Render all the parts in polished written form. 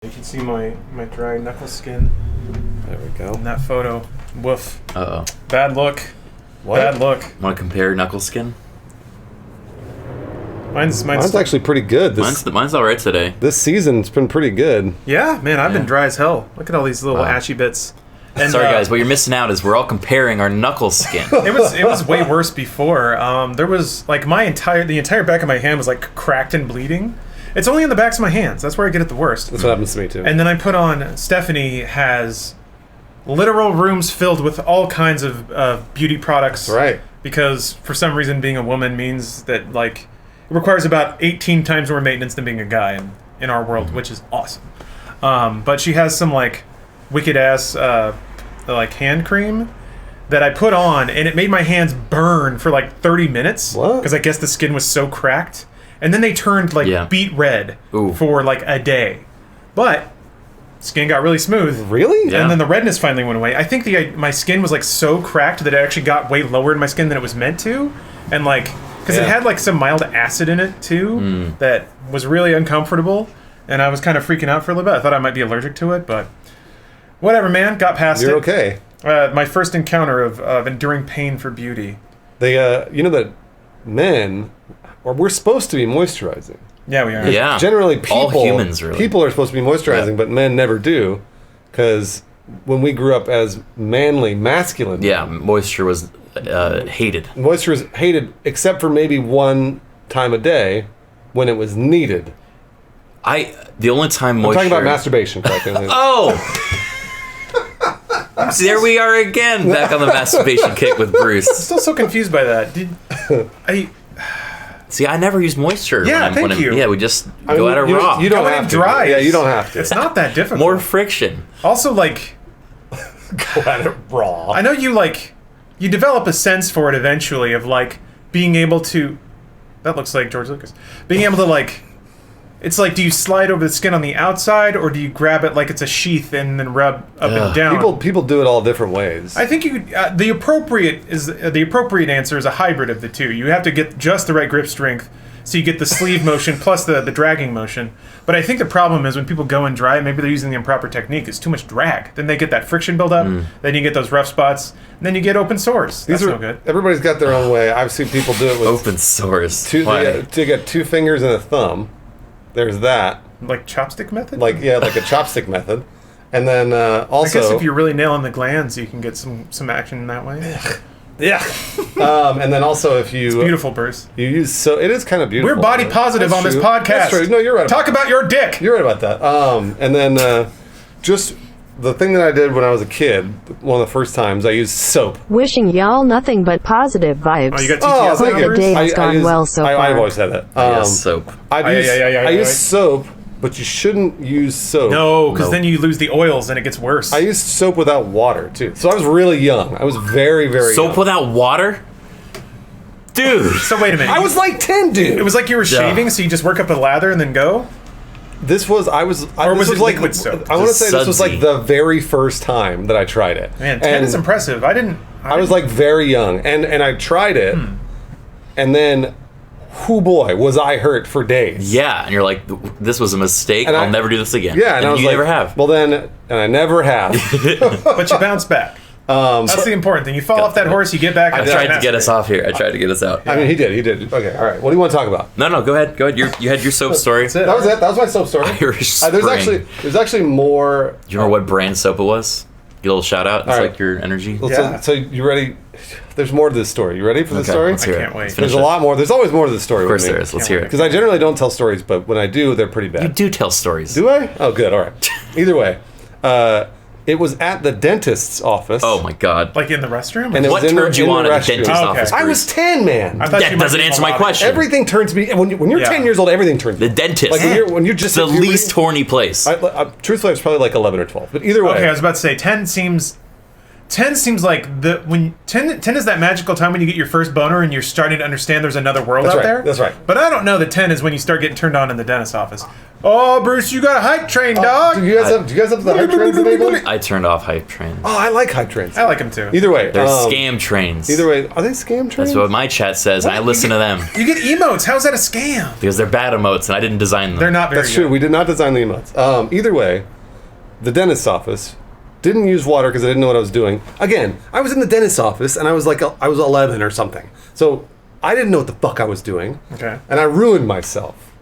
You can see my dry knuckle skin. There we go. In that photo. Woof. Uh-oh. Bad look. What? Bad look. Want to compare knuckle skin? Mine's actually pretty good. Mine's all right today. This season's been pretty good. Yeah, man, I've been dry as hell. Look at all these little ashy bits. And, Sorry, guys, what you're missing out is we're all comparing our knuckle skin. It was way worse before. There was like the entire back of my hand was like cracked and bleeding. It's only in the backs of my hands. That's where I get it the worst. That's what happens to me too. And then I put on. Stephanie has literal rooms filled with all kinds of beauty products. That's right. Because for some reason, being a woman means that like it requires about 18 times more maintenance than being a guy in our world, which is awesome. But she has some like wicked ass like hand cream that I put on, and it made my hands burn for like 30 minutes. What? Because I guess the skin was so cracked. And then they turned like beet red for like a day. But skin got really smooth. Really? Yeah. And then the redness finally went away. I think my skin was like so cracked that it actually got way lower in my skin than it was meant to. And like, because it had like some mild acid in it too that was really uncomfortable. And I was kind of freaking out for a little bit. I thought I might be allergic to it, but whatever, man. Got past it. You're okay. My first encounter of enduring pain for beauty. They, you know that men, or we're supposed to be moisturizing. Yeah, we are. Yeah. Generally, people, all humans, really. People are supposed to be moisturizing, but men never do, because when we grew up as manly, masculine, moisture was hated. Moisture was hated, except for maybe one time a day when it was needed. The only time I'm moisture... talking about masturbation, correctly. Oh! There we are again, back on the masturbation kick with Bruce. I'm still so confused by that. See, I never use moisture. Yeah, thank you. Yeah, we just go at it raw. You don't Go have in to. dry. Yeah, you don't have to. It's not that difficult. More friction. Also, like, Go at it raw. I know you develop a sense for it eventually of like being able to. That looks like George Lucas. Being able to like. It's like, do you slide over the skin on the outside, or do you grab it like it's a sheath and then rub up and down? People do it all different ways. I think the appropriate answer is a hybrid of the two. You have to get just the right grip strength, so you get the sleeve motion plus the dragging motion. But I think the problem is when people go and dry, maybe they're using the improper technique. It's too much drag. Then they get that friction buildup. Then you get those rough spots. And then you get open sores. That's no good. Everybody's got their own way. I've seen people do it with Open sores. to get 2 fingers and a thumb. There's that. Like chopstick method? Like a chopstick method. And then also... I guess if you're really nailing the glands, you can get some action that way. Yeah. And then also if you... It's beautiful, Bruce. You use... It is kind of beautiful. We're body positive on this podcast. That's true. No, you're right. Talk about your dick. You're right about that. And then just the thing that I did when I was a kid, one of the first times, I used soap. Wishing y'all nothing but positive vibes. Oh, you got TTS thank you. The day has gone well so far. I've always had that. Yes, soap. I use soap, but you shouldn't use soap. No, because then you lose the oils and it gets worse. I used soap without water, too. So I was really young. I was very, very Soap young. without water? Dude. So wait a minute. I was like 10, dude. It was like you were shaving, so you just work up a lather and then go? This was liquid soap? I want to say this was sudsy. like the very first time that I tried it. Man, 10 is impressive. I was like very young, and I tried it, and then, whoo boy, was I hurt for days. Yeah, and you're like, this was a mistake. And I'll never do this again. Yeah, and I was you like, never have. Well then, and I never have. But you bounce back. That's the important thing. You fall off that horse, you get back. I tried to get us off here. I tried to get us out. I mean, he did. Okay, all right. What do you want to talk about? No, go ahead. You had your soap story. That's it. That was it. That was my soap story. Irish Spring. There's actually more. Do you remember what brand soap it was? Your little shout out. It's All right. like your energy. Yeah. So you ready? There's more to this story. You ready for this story? Let's hear I can't it. wait. Let's finish There's a it. lot more. There's always more to the story. Of course there is. Let's hear it. Because I generally don't tell stories, but when I do, they're pretty bad. You do tell stories. Do I? Oh, good. All right. Either way, it was at the dentist's office. Oh my god. Like in the restroom? And it What was in turned you the on at the restroom. dentist's Oh, okay. office? I was Bruce? 10, man. I thought That you might doesn't be answer my melodic. question. Everything turns me when you're Yeah. 10 years old. Everything turns The me. dentist. Like when you're just the least horny place. Truthfully, it's probably like 11 or 12. But either way, Okay, I was about to say 10 seems 10 seems like when 10 is that magical time when you get your first boner and you're starting to understand there's another world That's out right, there. that's right. But I don't know that 10 is when you start getting turned on in the dentist's office. Oh, Bruce, you got a hype train, dog. Do you guys have the hype trains enabled? I turned off hype trains. Oh, I like hype trains. I like them too. Either way. They're scam trains. Either way. Are they scam trains? That's what my chat says, and I listen to them. You get emotes. How's that a scam? Because they're bad emotes, and I didn't design them. They're not very That's true. good. We did not design the emotes. Either way, the dentist's office didn't use water because I didn't know what I was doing. Again, I was in the dentist's office and I was 11 or something. So I didn't know what the fuck I was doing. Okay. And I ruined myself.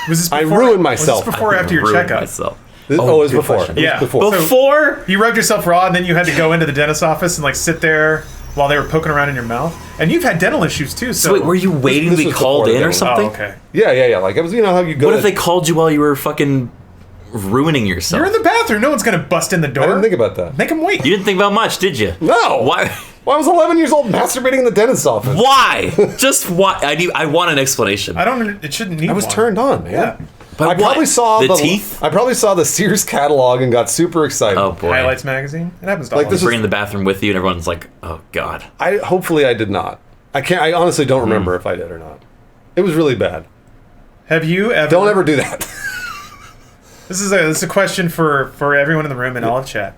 Was this I before, ruined myself. Was this before or after your Ruined checkup? myself. It was good before. question. It was Yeah. before. Before? You rubbed yourself raw and then you had to go into the dentist's office and like sit there while they were poking around in your mouth. And you've had dental issues too. So So wait, were you waiting to this be was called before in the or demo. something? Oh, okay. Yeah. Like, it was, how you go What to... if they called you while you were fucking ruining yourself? You're in the bathroom. No one's gonna bust in the door. I didn't think about that. Make them wait. You didn't think about much, did you? No. Why? Well, I was 11 years old masturbating in the dentist's office. Why? Just why? I want an explanation. I don't. It shouldn't need. I was one. turned on, man. Yeah. But I probably what? saw the teeth. I probably saw the Sears catalog and got super excited. Oh boy! Highlights magazine. It happens to Like all this of us. Bring in the bathroom with you, and everyone's like, "Oh God." Hopefully I did not. I honestly don't remember if I did or not. It was really bad. Have you ever? Don't ever do that. This is a question for everyone in the room and all of chat.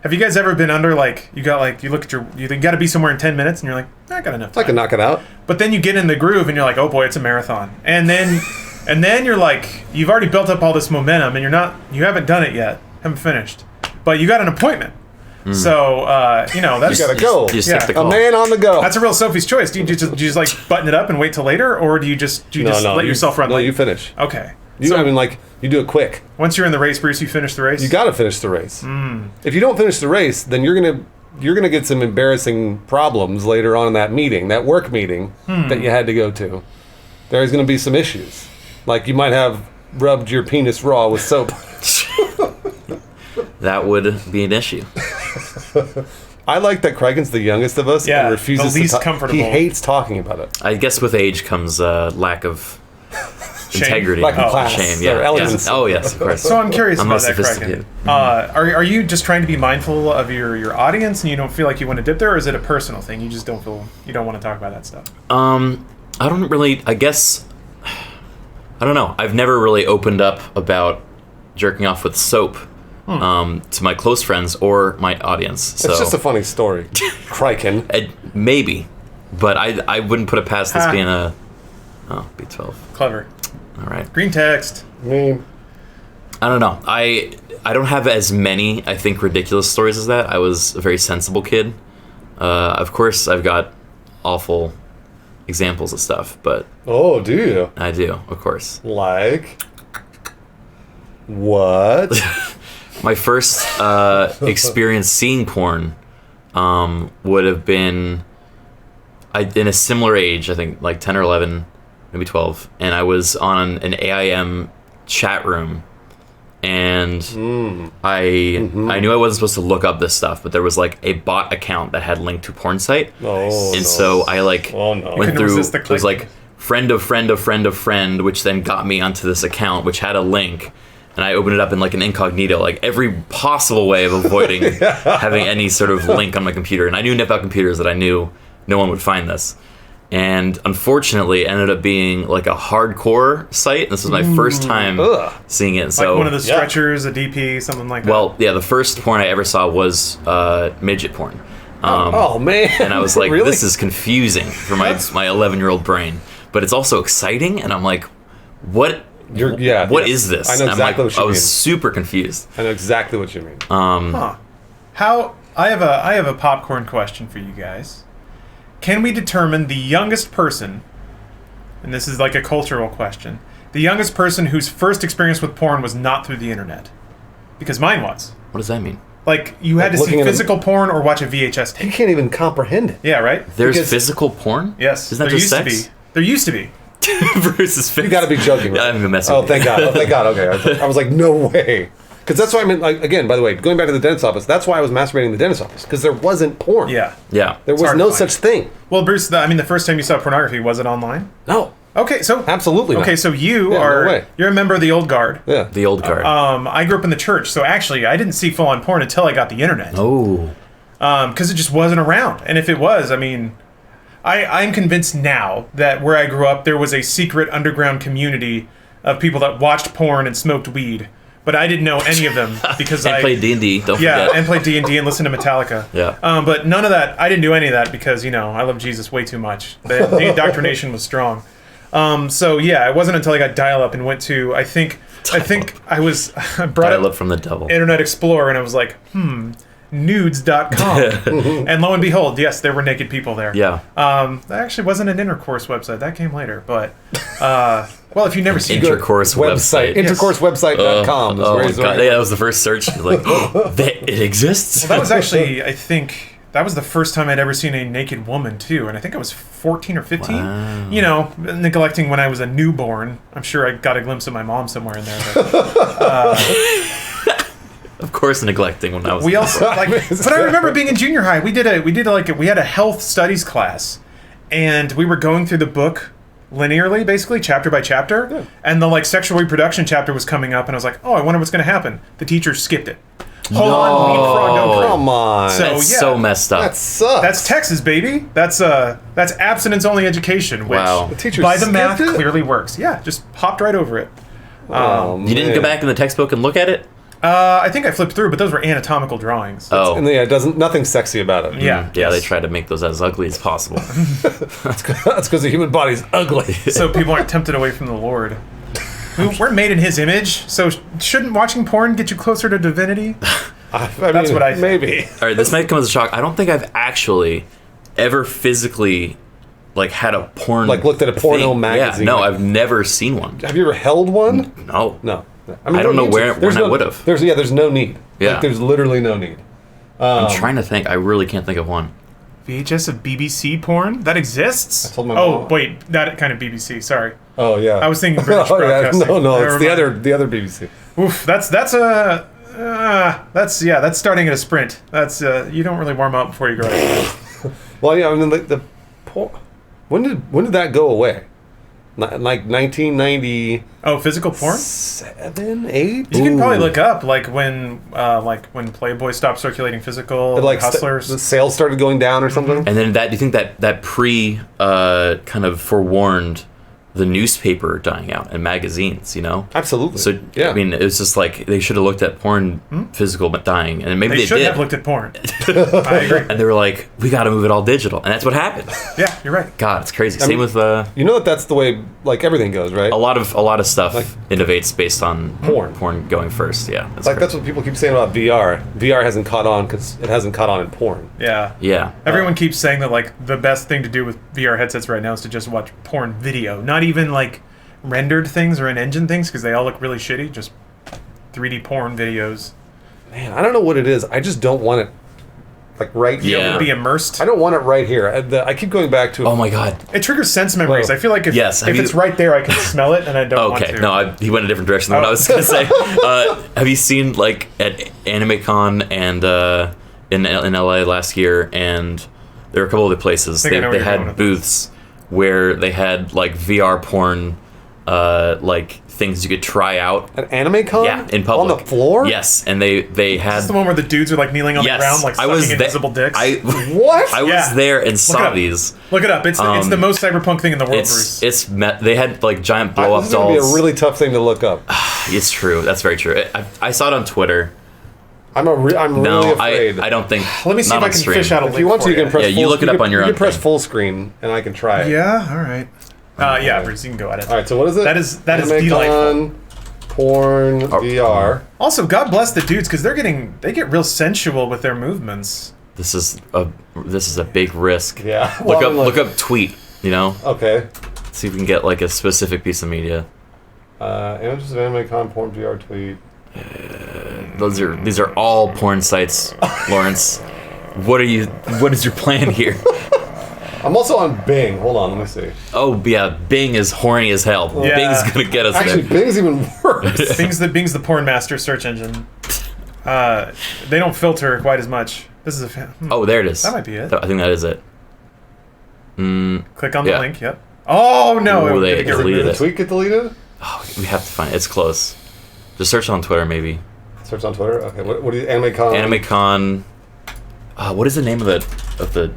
Have you guys ever been under you look at you got to be somewhere in 10 minutes and you're like, I got enough time. I can knock it out. But then you get in the groove and you're like, oh boy, it's a marathon. And then you're like, you've already built up all this momentum and you haven't done it yet, haven't finished, but you got an appointment. So that's You gotta go. You just Yeah. take the A call. man on the go. that's a real Sophie's choice. Do you just like button it up and wait till later, or do you just let yourself run? No, late? you finish. Okay. You do it quick. Once you're in the race, Bruce, you finish the race. You gotta finish the race. If you don't finish the race, then you're gonna get some embarrassing problems later on in that work meeting that you had to go to. There's gonna be some issues. Like you might have rubbed your penis raw with soap. That would be an issue. I like that Criken's the youngest of us Yeah, and refuses the least to comfortable. He hates talking about it. I guess with age comes lack of Shame. integrity, Lack of and class shame. or Yeah. elegance. Yes. Oh yes, of course. So I'm curious I'm about more that, Criken. sophisticated. Are you just trying to be mindful of your audience and you don't feel like you want to dip there, or is it a personal thing? You just don't want to talk about that stuff? I don't really. I guess I don't know. I've never really opened up about jerking off with soap to my close friends or my audience. So It's just a funny story. Criken. maybe, but I wouldn't put it past this being a B12. Clever. All right. Green text. I mean, I don't know. I don't have as many, I think, ridiculous stories as that. I was a very sensible kid. Of course, I've got awful examples of stuff, but oh, do you? I do, of course. Like what? My first experience seeing porn would have been in a similar age, I think like 10 or 11, maybe 12, and I was on an AIM chat room, and I knew I wasn't supposed to look up this stuff, but there was like a bot account that had linked to porn site, and so I went Couldn't through. resist the It was click. like friend of friend of friend of friend, which then got me onto this account, which had a link. And I opened it up in like an incognito, like every possible way of avoiding having any sort of link on my computer. And I knew enough about computers that I knew no one would find this. And unfortunately, it ended up being like a hardcore site. This was my first time seeing it. So Like one of the stretchers, a DP, something like that. well, yeah, the first porn I ever saw was midget porn. Oh man! And I was like, Really? this is confusing for my 11-year-old brain. But it's also exciting, and I'm like, what is this? I know And I'm exactly what you I was mean. super confused. I know exactly what you mean. How I have a popcorn question for you guys. Can we determine the youngest person, and this is like a cultural question, the youngest person whose first experience with porn was not through the internet? Because mine was. What does that mean? Like, you had Like to see looking at a- physical porn or watch a VHS You tape. can't even comprehend it. Yeah, right? There's Because- physical porn? Yes. Isn't that there just used sex? to be. There used to be. Versus face. You got to be joking. Right? I'm messing Oh, with thank you. God! Oh, thank God! Okay, I was like, no way. Because that's why I mean, like, again, by the way, going back to the dentist's office, that's why I was masturbating in the dentist's office, because there wasn't porn. Yeah. Yeah. There was hard no to find. such thing. Well, Bruce, the first time you saw pornography, was it online? No. Okay, so Absolutely not. Okay, so you Yeah, no are way. you're a member of the old guard. Yeah. The old guard. I grew up in the church, so actually I didn't see full on porn until I got the internet. oh. because it just wasn't around. And if it was, I mean, I'm convinced now that where I grew up, there was a secret underground community of people that watched porn and smoked weed. But I didn't know any of them because I played D&D. Don't yeah, forget. and played D&D and listened to Metallica. Yeah. But none of that. I didn't do any of that because I love Jesus way too much. The indoctrination was strong. So yeah, it wasn't until I got dial-up and went to I think I was brought Dial up up from the devil. Internet Explorer and I was like, nudes.com. And lo and behold, yes, there were naked people there. Yeah. That actually wasn't an intercourse website. That came later. But, well, if you've never seen Intercourse website. Intercourse.website.com. Oh my god. Yeah, that was the first search. Like, it exists? Well, that was actually, I think, that was the first time I'd ever seen a naked woman, too. And I think I was 14 or 15. Wow. Neglecting when I was a newborn. I'm sure I got a glimpse of my mom somewhere in there. But, Of course, neglecting when I was. we also but I remember being in junior high. We had a health studies class, and we were going through the book linearly, basically chapter by chapter. Yeah. And the sexual reproduction chapter was coming up, and I was like, oh, I wonder what's going to happen. The teacher skipped it. Hold on, leapfrog, no Come on. So, That's yeah. so messed up. That sucks. That's Texas, baby. That's abstinence only education, which Wow. The teacher by the math skipped it? clearly works. Yeah, just hopped right over it. You didn't go back in the textbook and look at it? I think I flipped through, but those were anatomical drawings. Oh. And yeah, nothing sexy about it. Yeah. Yeah, they try to make those as ugly as possible. That's because the human body's ugly. So people aren't tempted away from the Lord. We're made in His image, so shouldn't watching porn get you closer to divinity? That's what I think. maybe. All right, this might come as a shock. I don't think I've actually ever physically had a porn Looked at a porno thing. magazine. Yeah, no, I've never seen one. Have you ever held one? No. No. I don't know when I would've. There's no need. Yeah. There's literally no need. I'm trying to think. I really can't think of one. VHS of BBC porn? That exists? I told my oh, mom. wait, that kind of BBC, sorry. Oh yeah. I was thinking British Oh, yeah. Broadcasting. No, Never it's the mind. other BBC. Oof, that's starting at a sprint. That's you don't really warm up before you go right. Well, yeah, I mean the porn. When did that go away? Like 1997, Oh, physical porn? 8? You can probably look up when Playboy stopped circulating physical, Hustlers. The sales started going down or something. And then do you think that kind of forewarned the newspaper dying out and magazines, Absolutely. So, yeah. I mean, it was just they should have looked at porn physical but dying, and maybe they should did. have looked at porn. I agree. And they were like, we got to move it all digital. And that's what happened. Yeah, you're right. God, it's crazy. I Same mean, with that's the way everything goes, right? a lot of stuff innovates based on Porn going first. Yeah. That's what people keep saying about VR. VR hasn't caught on because it hasn't caught on in porn. Yeah. Yeah. Everyone keeps saying that the best thing to do with VR headsets right now is to just watch porn video, not even rendered things or in-engine things because they all look really shitty. Just 3D porn videos. Man, I don't know what it is. I just don't want it right here. Yeah. Be immersed. I don't want it right here. I keep going back to. Oh my God. It triggers sense memories. Well, I feel like if Have it's you- right there, I can smell it, and I don't want Okay, to. no, he went a different direction than what I was going to say. Have you seen at AnimeCon and in LA last year, and there were a couple other places think I know where they you're going had with booths where they had VR porn, things you could try out. An anime con? Yeah, in public On the floor? Yes, and they had. This is the one where the dudes are kneeling on Yes, the ground, I was sucking invisible dicks. What? I was Yeah. there and Look it saw up. these. Look it up. It's the most cyberpunk thing in the world, Bruce. They had giant blow up This is going to dolls. be a really tough thing to look up. It's true. That's very true. I saw it on Twitter. I'm really No, afraid. I don't think. Let me see not if I on can stream. fish out a If link you want to, for you can press. Yeah, you full, look it up on your You own can press thing. full screen, and I can try it. Yeah, all right. Yeah, Bruce, you can go at it. All right. So what is it? That is Anime delightful. Con, porn, VR. Also, God bless the dudes because they get real sensual with their movements. This is a big risk. Yeah. Look up tweet. Okay. See if we can get a specific piece of media. Images of anime con, porn, VR, tweet. These are all porn sites, Lawrence. What is your plan here? I'm also on Bing. Hold on, let me see. Oh yeah, Bing is horny as hell. Yeah. Bing's gonna get us Actually, there. Bing's even worse. Bing's the porn master search engine. They don't filter quite as much. This is Oh, there it is. That might be it. I think that is it. Click on the yeah. link. Yep. Oh no! Ooh, they did it get deleted Did removed? the it. tweet get deleted? Oh, we have to find it. It's close. Just search on Twitter, maybe. Search on Twitter. Okay, what is Anime Con? AnimeCon. What is the name of the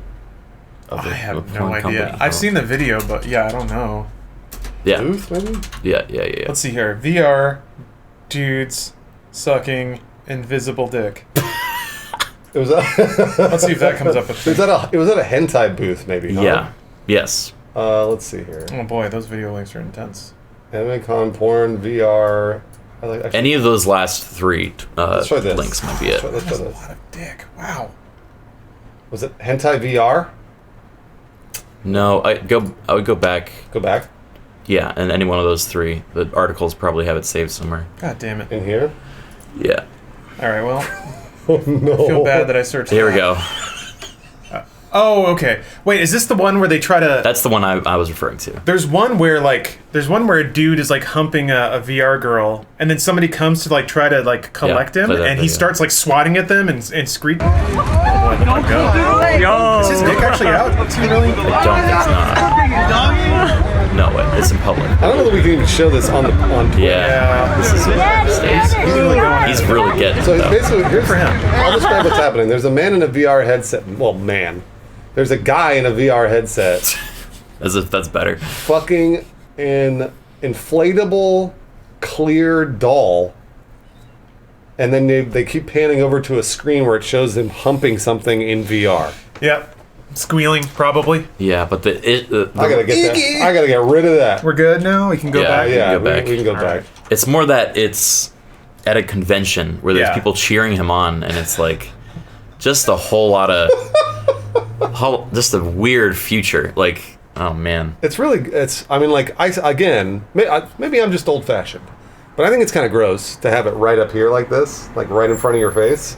I have no porn idea. company? I've seen the video, but yeah, I don't know. Yeah. Booth, maybe? Yeah. Let's see here. VR dudes sucking invisible dick. It was Let's see if that comes up. it was at a hentai booth, maybe. Huh? Yeah. Yes. Let's see here. Oh boy, those video links are intense. Anime porn, VR. Any of those last three let's try this. links might be it. Let's try That's a this. lot of dick. Wow. Was it hentai VR? No, I would go back. Go back Yeah, and any one of those three. The articles probably have it saved somewhere. God damn it. in here. Yeah. All right, well, Oh no! I feel bad that I searched. Here we that. go. Oh, okay. Wait, is this the one where they try to? That's the one I was referring to. There's one where a dude is like humping a VR girl, and then somebody comes to like try to like collect him, play that and he video. starts like swatting at them and screaming. Oh boy, look at him go. Is his dick actually out? Is he really? I don't think it's not. No, it's in public. I don't know that we can even show this on Twitter. Yeah. This is States. He's really going. He's really getting So it, though. basically, here's for him. I'll describe what's happening. There's a man in a VR headset. Well, man. There's a guy in a VR headset As if that's better. fucking an inflatable clear doll, and then they keep panning over to a screen where it shows him humping something in VR. Yep. Squealing, probably. Yeah, but the I gotta get that. I gotta get rid of that. We're good now. We can go Yeah, back. Yeah, go back. we can go All back. right. it's more that it's at a convention where there's Yeah. people cheering him on, and it's like just a whole lot of just a weird future. Like, oh man. It's really. I mean, like maybe I'm just old fashioned, but I think it's kind of gross to have it right up here like this, like right in front of your face.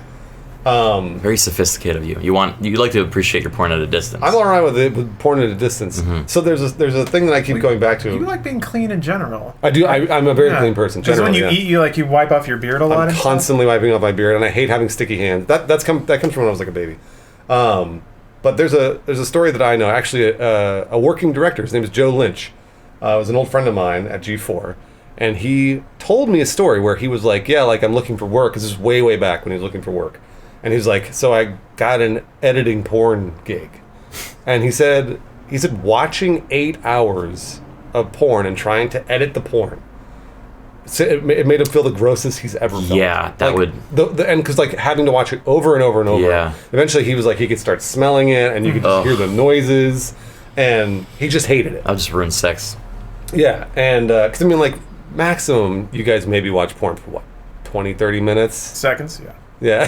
Very sophisticated of you. You like to appreciate your porn at a distance. I'm all right with porn at a distance. So there's a thing that I keep going back to. You like being clean in general. I do. I'm a very Yeah. clean person. Because when Generally, you eat, you wipe off your beard a lot. I'm and stuff? constantly wiping off my beard, and I hate having sticky hands. That comes from when I was like a baby. But there's a story that I know. Actually, a working director. His name is Joe Lynch. Was an old friend of mine at G4, and he told me a story where he was like, "Yeah, like I'm looking for work." This is way back when he was looking for work, and he was like, "So I got an editing porn gig," and he said watching 8 hours of porn and trying to edit the porn. So it made him feel the grossest he's ever felt. Yeah, that would. And because like having to watch it over and over and over. Yeah. Eventually, he was like he could start smelling it, and you could just hear the noises, and he just hated it. I'll just ruin sex. Yeah, and because I mean, like maximum, you guys maybe watch porn for what, 20, 30 minutes? Seconds, yeah. Yeah.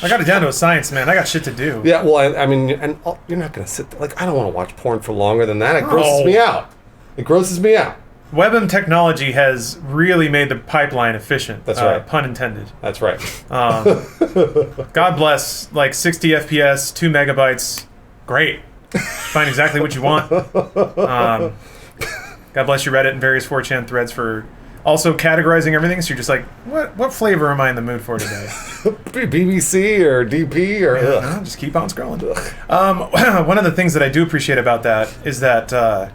I got it down to a science, man. I got shit to do. Yeah. Well, I mean, and you're not gonna sit there, like I don't want to watch porn for longer than that. It grosses me out. It grosses me out. WebM technology has really made the pipeline efficient. That's right. Pun intended. That's right. God bless, like 60 FPS, 2 megabytes. Great. Find exactly what you want. God bless your Reddit and various 4chan threads for also categorizing everything. So you're just like, what flavor am I in the mood for today? BBC or DP or No, just keep on scrolling. One of the things that I do appreciate about that is that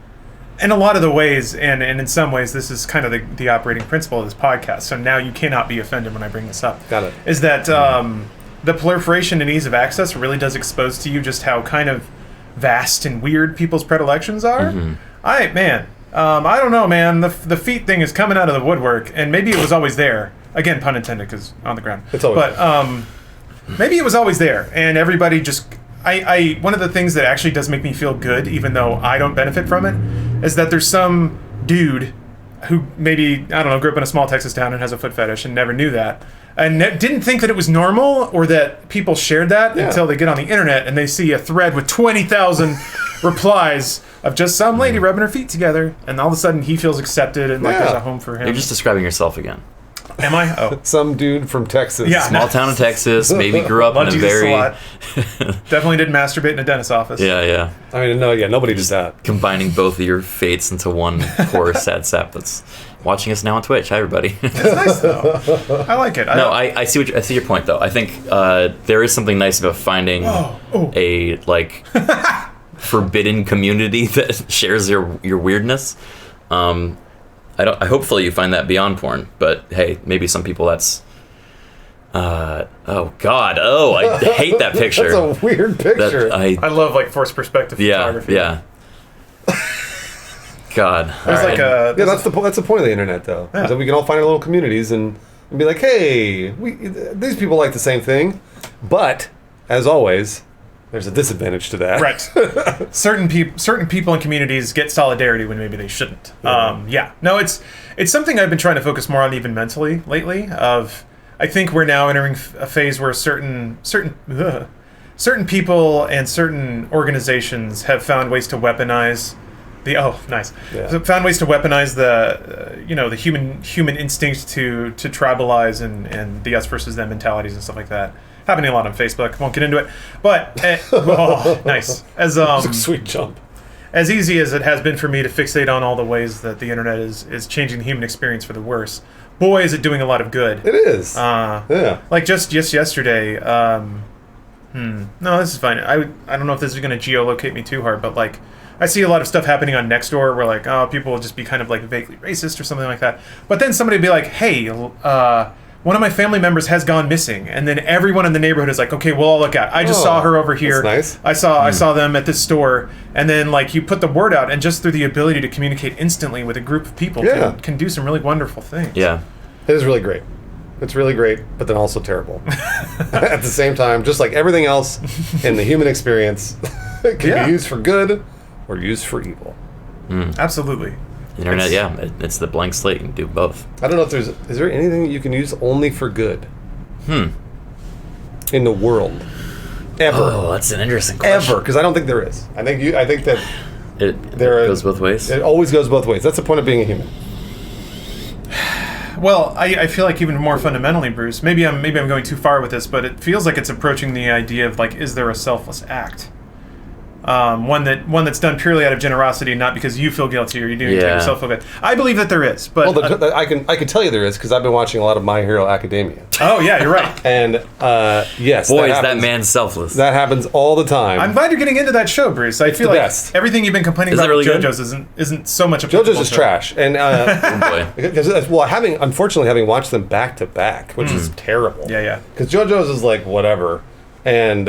in a lot of the ways, and in some ways, this is kind of the operating principle of this podcast. So now you cannot be offended when I bring this up. Got it. Is that the proliferation and ease of access really does expose to you just how kind of vast and weird people's predilections are. I don't know, man. The feet thing is coming out of the woodwork, and maybe it was always there. Again, pun intended, because on the ground. It's always but maybe it was always there, and everybody just. One of the things that actually does make me feel good, even though I don't benefit from it, is that there's some dude who maybe, I don't know, grew up in a small Texas town and has a foot fetish and never knew that. And didn't think that it was normal or that people shared that until they get on the internet and they see a thread with 20,000 replies of just some lady rubbing her feet together. And all of a sudden he feels accepted and like there's a home for him. You're just describing yourself again. Am I? Oh. Some dude from Texas. Yeah. Small town in Texas, maybe grew up Love in a Jesus very... a lot. Definitely didn't masturbate in a dentist's office. Yeah. I mean, no, nobody does that. Combining both of your fates into one poor sad sap that's watching us now on Twitch. Hi, everybody. It's nice though. I like it. I see your point though. I think there is something nice about finding a like forbidden community that shares your weirdness. Hopefully you find that beyond porn, but hey, maybe some people that's Oh God! Oh, I hate that picture. That's a weird picture. I love like forced perspective photography. Yeah. God. There's like a that's the point of the internet, though. Yeah. Is that we can all find our little communities and be like, hey, these people like the same thing, but as always, there's a disadvantage to that. Right. certain people and communities get solidarity when maybe they shouldn't. No, it's something I've been trying to focus more on even mentally lately. I think we're now entering a phase where certain people and certain organizations have found ways to weaponize found ways to weaponize the human instinct to tribalize and the us versus them mentalities and stuff like that. Happening a lot on Facebook. Won't get into it, but nice. As sweet jump. As easy as it has been for me to fixate on all the ways that the internet is changing the human experience for the worse, boy, is it doing a lot of good. It is. Yeah. Like just yesterday. No, this is fine. I don't know if this is going to geolocate me too hard, but like I see a lot of stuff happening on Nextdoor where like people will just be kind of like vaguely racist or something like that. But then somebody will be like, hey, one of my family members has gone missing, and then everyone in the neighborhood is like, okay, we'll all look out. I just saw her over here. That's nice. I saw them at this store, and then like you put the word out, and just through the ability to communicate instantly with a group of people can do some really wonderful things. Yeah. It is really great. It's really great, but then also terrible. At the same time, just like everything else in the human experience, it can be used for good or used for evil. Absolutely. Internet, it's the blank slate. You can do both. I don't know if is there anything that you can use only for good? In the world, ever? Oh, that's an interesting question. Ever? Because I don't think there is. I think that it goes both ways. It always goes both ways. That's the point of being a human. Well, I feel like even more fundamentally, Bruce. Maybe I'm going too far with this, but it feels like it's approaching the idea of like, is there a selfless act? One that's done purely out of generosity, not because you feel guilty or you do to make yourself feel good. I believe that there is, but I can tell you there is because I've been watching a lot of My Hero Academia. Oh yeah, you're right. And yes, boy, is that man selfless. That happens all the time. I'm glad you're getting into that show, Bruce. I feel like best. Everything you've been complaining about really with JoJo's isn't so much. JoJo's is trash, and oh boy. Unfortunately having watched them back to back, which is terrible. Yeah. Because JoJo's is like whatever. And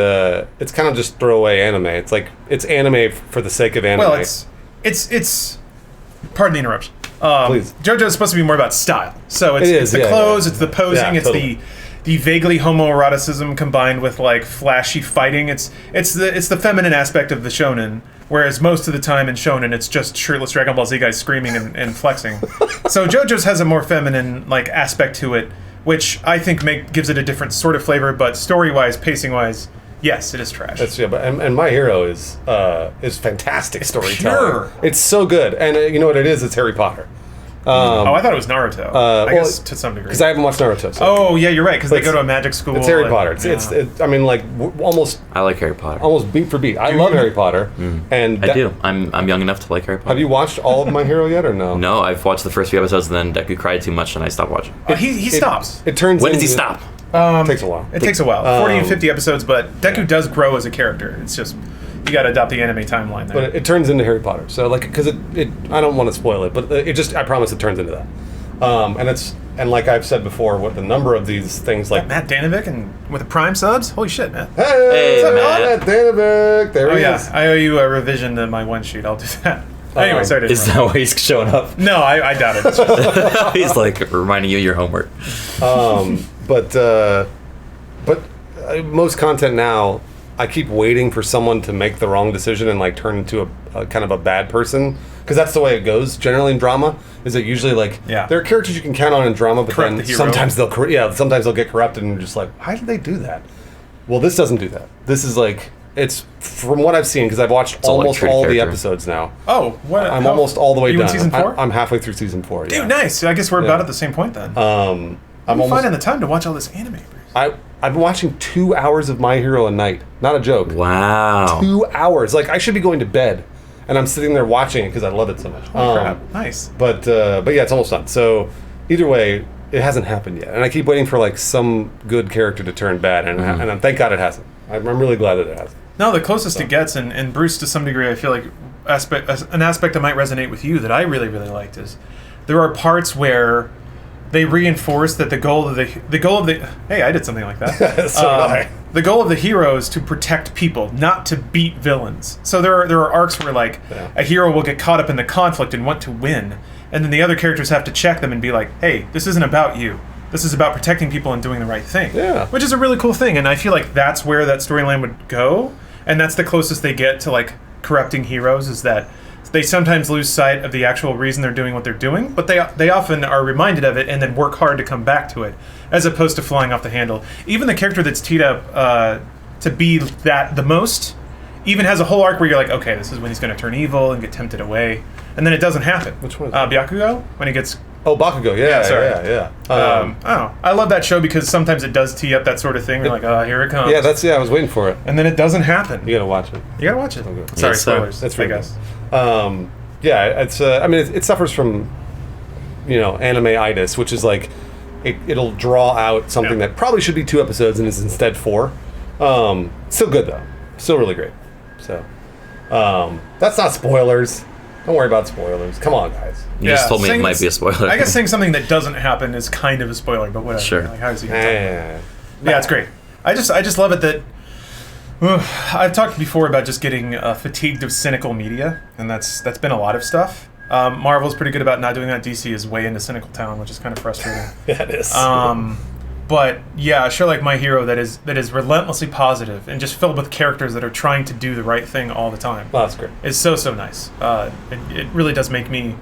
it's kind of just throwaway anime. It's like it's anime for the sake of anime. Well, it's pardon the interruption. Please. JoJo's supposed to be more about style. So it's the clothes, it's the posing, it's totally. the vaguely homoeroticism combined with like flashy fighting. It's the feminine aspect of the shonen. Whereas most of the time in shonen, it's just shirtless Dragon Ball Z guys screaming and flexing. So JoJo's has a more feminine like aspect to it, which I think gives it a different sort of flavor. But story-wise, pacing-wise, yes, it is trash. And My Hero is fantastic storytelling. Pure. It's so good, and you know what it is? It's Harry Potter. I thought it was Naruto. I guess to some degree. Because I haven't watched Naruto. So. Oh yeah, you're right. Because they go to a magic school. It's Harry Potter. I mean, like almost. I like Harry Potter. Almost beat for beat. I love Harry Potter, and I do. I'm young enough to like Harry Potter. Have you watched all of My Hero yet, or no? No, I've watched the first few episodes, and then Deku cried too much, and I stopped watching. He stops. It turns. When does he stop? It takes a while. It takes a while. 40 and 50 episodes, but Deku does grow as a character. It's just you got to adopt the anime timeline there. But it turns into Harry Potter. So like, because it I don't want to spoil it, but I promise it turns into that. And like I've said before, what the number of these things like Matt Danovic and with the Prime subs, holy shit, man! Hey, Matt Danovic, there he is. I owe you a revision to my one sheet. I'll do that. Anyway, sorry to Is that why he's showing up? No, I doubt it. He's like reminding you of your homework. But most content now, I keep waiting for someone to make the wrong decision and like turn into a kind of a bad person, because that's the way it goes generally in drama. Is it usually like there are characters you can count on in drama, but Correct then the hero. sometimes they'll get corrupted and you're just like, why did they do that? Well, this doesn't do that. This is like, it's from what I've seen, because I've watched almost all the episodes now. Oh, what? I'm almost all the way done. In season 4? I'm halfway through season 4. Dude, nice. I guess we're about at the same point then. I'm finding the time to watch all this anime. I've been watching 2 hours of My Hero a night. Not a joke. Wow. 2 hours. Like, I should be going to bed, and I'm sitting there watching it because I love it so much. Crap. Nice. But yeah, it's almost done. So either way, it hasn't happened yet, and I keep waiting for like some good character to turn bad, and thank God it hasn't. I'm really glad that it hasn't. No, the closest it gets, and Bruce, to some degree, I feel like an aspect that might resonate with you that I really, really liked is there are parts where they reinforce that the goal of the hey, I did something like that. So did I. The goal of the hero is to protect people, not to beat villains. So there are arcs where like a hero will get caught up in the conflict and want to win, and then the other characters have to check them and be like, hey, this isn't about you. This is about protecting people and doing the right thing. Yeah. Which is a really cool thing, and I feel like that's where that storyline would go, and that's the closest they get to like corrupting heroes, is that they sometimes lose sight of the actual reason they're doing what they're doing, but they often are reminded of it and then work hard to come back to it, as opposed to flying off the handle. Even the character that's teed up to be that the most, even has a whole arc where you're like, okay, this is when he's going to turn evil and get tempted away, and then it doesn't happen. Which one is that? Byakugo, when he gets... Oh, Bakugo, yeah. I don't know. I love that show because sometimes it does tee up that sort of thing. You're like, oh, here it comes. Yeah, I was waiting for it. And then it doesn't happen. You gotta watch it. You gotta watch it. Okay. Sorry, Yes, sir. spoilers. That's I really guess. It's I mean, it suffers from, anime-itis, which is like, it'll draw out something that probably should be 2 episodes and is instead 4. Still good though. Still really great. So, that's not spoilers. Don't worry about spoilers. Come on, guys. You just told me it might be a spoiler. I guess saying something that doesn't happen is kind of a spoiler, but whatever. Sure. Like, how is he gonna talk about it? Yeah, it's great. I just love it that I've talked before about just getting fatigued of cynical media, and that's been a lot of stuff. Marvel's pretty good about not doing that. DC is way into cynical town, which is kind of frustrating. Yeah, it is. But yeah, a show like My Hero that is relentlessly positive and just filled with characters that are trying to do the right thing all the time. Oh, that's great. It's so nice. It really does make me...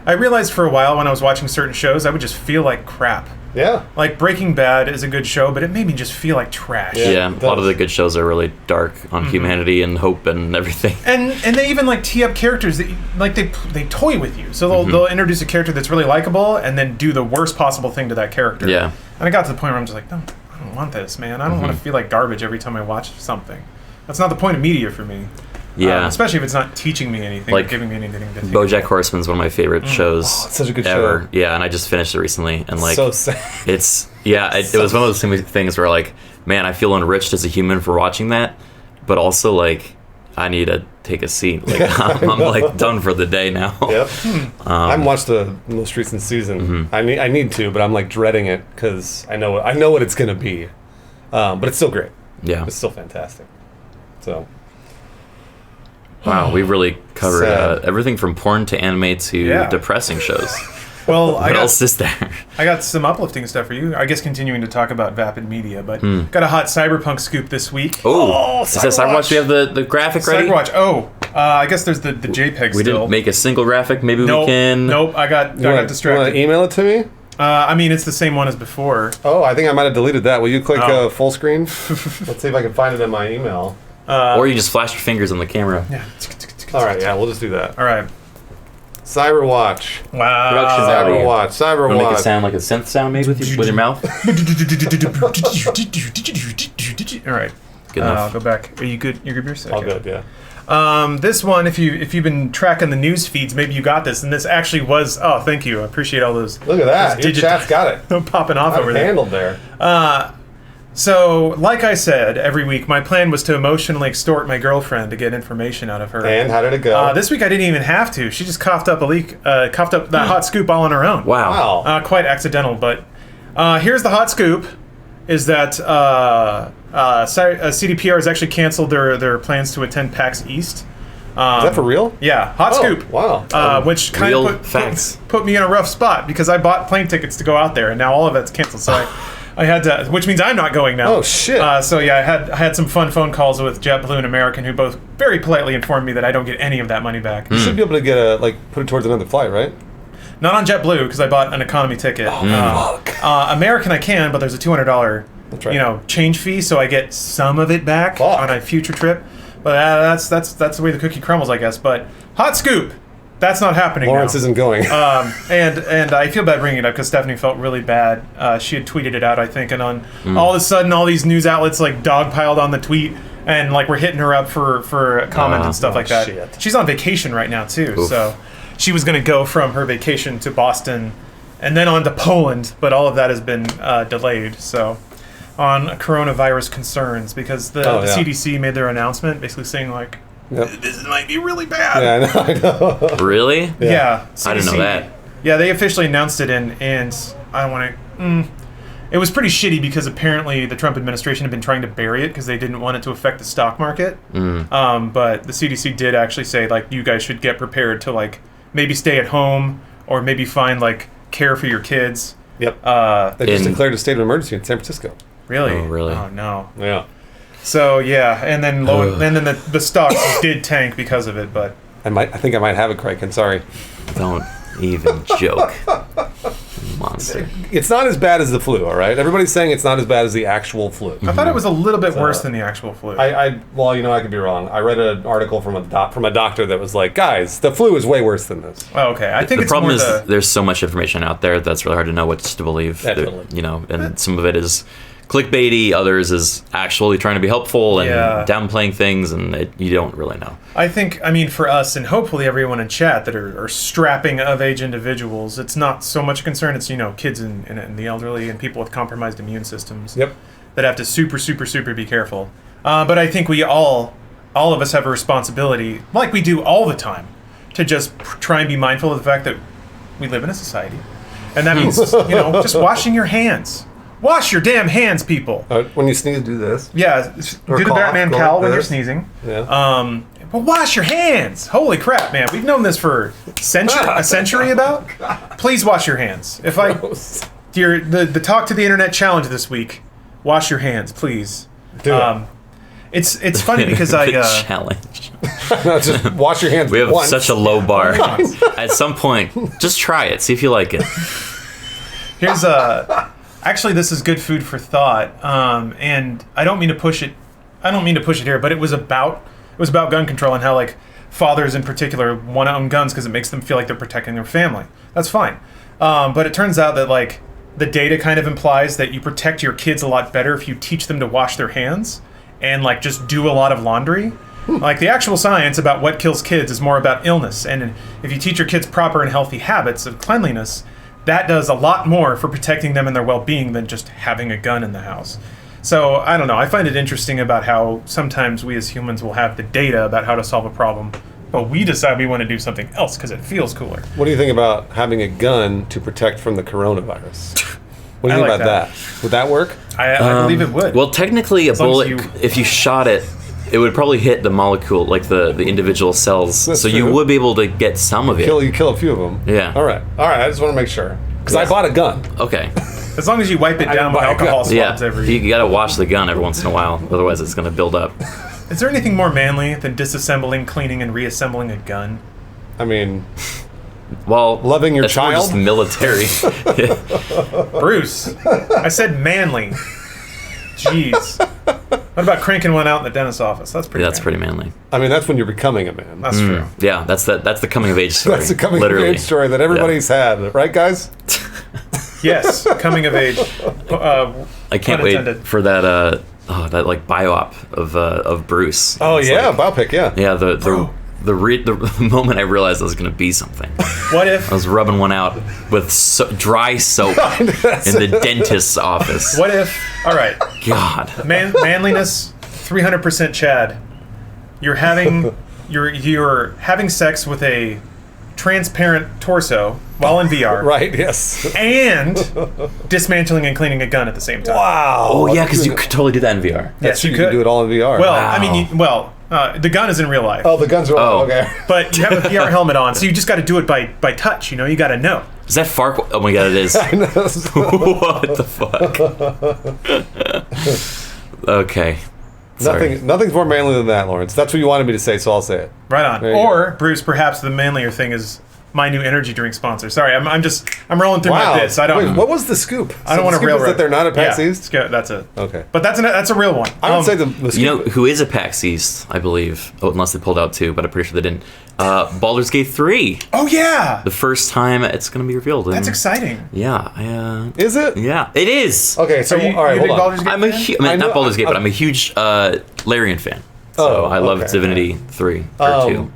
I realized for a while when I was watching certain shows, I would just feel like crap. Yeah. Like Breaking Bad is a good show, but it made me just feel like trash. Yeah, a lot of the good shows are really dark on humanity and hope and everything. And they even like tee up characters that like they toy with you. So they'll introduce a character that's really likable and then do the worst possible thing to that character. Yeah. And I got to the point where I'm just like, no, I don't want this, man. I don't want to feel like garbage every time I watch something. That's not the point of media for me. Yeah. Especially if it's not teaching me anything, Like, or giving me anything to think BoJack about. Horseman's one of my favorite shows it's such a good ever. show. Yeah, and I just finished it recently, and like So sad. it's it was one of those things where like, man, I feel enriched as a human for watching that, but also like I need to take a seat. Like I'm like done for the day now. Yep. I haven't watched the most recent season. I need to, but I'm like dreading it because I know what it's gonna be. But it's still great. Yeah. It's still fantastic. So. Wow, we really covered Sad. everything from porn to anime to depressing shows. Well, What else is there? I got some uplifting stuff for you. I guess continuing to talk about vapid media, but got a hot Cyberpunk scoop this week. Oh, is that Cyberwatch? We have the graphic ready? Cyberwatch. Oh, I guess there's the JPEG We still. didn't make a single graphic. Maybe we can. Nope. I got You want distracted. to email it to me? I mean, it's the same one as before. Oh, I think I might have deleted that. Will you click Oh. full screen? Let's see if I can find it in my email. Or you just flash your fingers on the camera. Yeah. All right, yeah, we'll just do that. All right. Cyberwatch. Wow. Production's out. Cyberwatch. Want to make it Cyberwatch. sound like a synth sound, maybe with your mouth? All right. Good I'll enough. go back. Are you good? You're good, Bruce? All Okay. good, yeah. This one, if you've been tracking the news feeds, maybe you got this, and this actually was. Oh, thank you. I appreciate all those. Look at that. Your digit- chat's got it. popping off over there. Handled there. So, like I said, every week my plan was to emotionally extort my girlfriend to get information out of her. And how did it go? This week I didn't even have to. She just coughed up that hot scoop all on her own. Wow. Wow. Quite accidental, but here's the hot scoop: is that CDPR has actually canceled their plans to attend PAX East. Is that for real? Yeah, hot Oh, scoop. wow. Which kind Real of facts. put me in a rough spot because I bought plane tickets to go out there, and now all of it's canceled. So I had to, which means I'm not going now. Oh, shit. So yeah, I had some fun phone calls with JetBlue and American, who both very politely informed me that I don't get any of that money back. You should be able to get put it towards another flight, right? Not on JetBlue because I bought an economy ticket. Fuck. American I can, but there's a $200 right. change fee, so I get some of it back Fuck. on a future trip. But that's the way the cookie crumbles, I guess. But hot scoop, that's not happening. Lawrence now. isn't going. And I feel bad bringing it up because Stephanie felt really bad. She had tweeted it out, I think, and on all of a sudden, all these news outlets like dogpiled on the tweet and like we're hitting her up for a comment and stuff like that. Shit. She's on vacation right now too, Oof. so she was going to go from her vacation to Boston and then on to Poland, but all of that has been delayed. So on coronavirus concerns because the CDC made their announcement basically saying like. Yep. This might be really bad. Yeah, I know. Really? Yeah. I didn't know CDC that. Yeah, they officially announced it, and don't want to. It was pretty shitty because apparently the Trump administration had been trying to bury it because they didn't want it to affect the stock market. But the CDC did actually say, like, you guys should get prepared to, like, maybe stay at home or maybe find, like, care for your kids. Yep. They just declared a state of emergency in San Francisco. Really? Oh, really? Oh, no. Yeah. So, yeah, and then the stocks did tank because of it, but... I think I might have it, Criken. Sorry. Don't even joke. Monster. It's not as bad as the flu, all right? Everybody's saying it's not as bad as the actual flu. I thought it was a little bit worse than the actual flu. Well, you know, I could be wrong. I read an article from a doctor that was like, guys, the flu is way worse than this. Oh, okay. I think the problem is there's so much information out there that's really hard to know what to believe. Definitely. You know, and some of it is clickbaity, others is actually trying to be helpful and downplaying things, and you don't really know. I think, for us and hopefully everyone in chat that are strapping of age individuals, it's not so much a concern. It's, kids and the elderly and people with compromised immune systems that have to super be careful. But I think we all of us have a responsibility, like we do all the time, to just try and be mindful of the fact that we live in a society. And that means, just washing your hands. Wash your damn hands, people. When you sneeze, do this. Yeah, Or do the cough, Batman go cowl like when you're this. sneezing. Yeah. But wash your hands. Holy crap, man. We've known this for a century about. Please wash your hands. If the Talk to the Internet challenge this week, wash your hands, please. Do it. It's funny because The challenge. No, just wash your hands We have once. such a low bar. At some point, just try it. See if you like it. here's actually, this is good food for thought, and I don't mean to push it. I don't mean to push it here, but it was about gun control and how, like, fathers in particular want to own guns because it makes them feel like they're protecting their family. That's fine, but it turns out that, like, the data kind of implies that you protect your kids a lot better if you teach them to wash their hands and, like, just do a lot of laundry. Like, the actual science about what kills kids is more about illness, and if you teach your kids proper and healthy habits of cleanliness, that does a lot more for protecting them and their well-being than just having a gun in the house. So, I don't know. I find it interesting about how sometimes we as humans will have the data about how to solve a problem, but we decide we want to do something else because it feels cooler. What do you think about having a gun to protect from the coronavirus? What do you think like about that? Would that work? I believe it would. Well, technically, a long as bullet, if you shot it, it would probably hit the molecule, like the individual cells. That's so true. you would be able to get some of it. You kill a few of them. Yeah. All right. I just want to make sure. Because I bought a gun. Okay. As long as you wipe it down with buy a alcohol gun. Yeah. swabs You got to wash the gun every once in a while. Otherwise, it's going to build up. Is there anything more manly than disassembling, cleaning, and reassembling a gun? I mean, Well, loving your that's more child? just military. Bruce, I said manly. Jeez. What about cranking one out in the dentist's office? That's pretty. That's manly. pretty manly. I mean, that's when you're becoming a man. That's true. Yeah, that's the coming of age story. That's the coming literally. of age story that everybody's had, right, guys? Yes, coming of age. I can't pun wait intended. for that that like bio-op of Bruce. Oh It's yeah, like- biopic. Yeah. yeah. The moment I realized I was going to be something, What if? I was rubbing one out with dry soap in the dentist's office. What if? All right, God. manliness, 300% Chad. You're having sex with a transparent torso while in VR, Right. Yes. and dismantling and cleaning a gun at the same time. Wow. Oh yeah, because you could totally do that in VR. Yes, you You could can do it all in VR. Well, Wow. I mean, the gun is in real life. Oh, the guns are Oh. okay. But you have a VR helmet on, so you just got to do it by touch. You got to know. Is that Far? Oh my God, it is. What the fuck? Okay. Sorry. Nothing's more manly than that, Lawrence. That's what you wanted me to say, so I'll say it. Right on. There you Or Bruce, perhaps the manlier thing is my new energy drink sponsor. Sorry, I'm rolling through my bits. I don't. Wait, what was the scoop? I don't want to the scoop is railroad. that they're not at PAX Yeah, East. that's it. Okay. But that's a real one. I would say the scoop. You know who is a PAX East, I believe. Oh, unless they pulled out two, but I'm pretty sure they didn't. Baldur's Gate 3. Oh yeah, The first time it's going to be revealed. that's exciting. Yeah. Is it? Yeah, it is. Okay, so Are you, all right, you a hold big on. Baldur's Gate I'm a fan? not know- Baldur's Gate, but I'm a huge Larian fan. So I love okay. Divinity 3 or 2.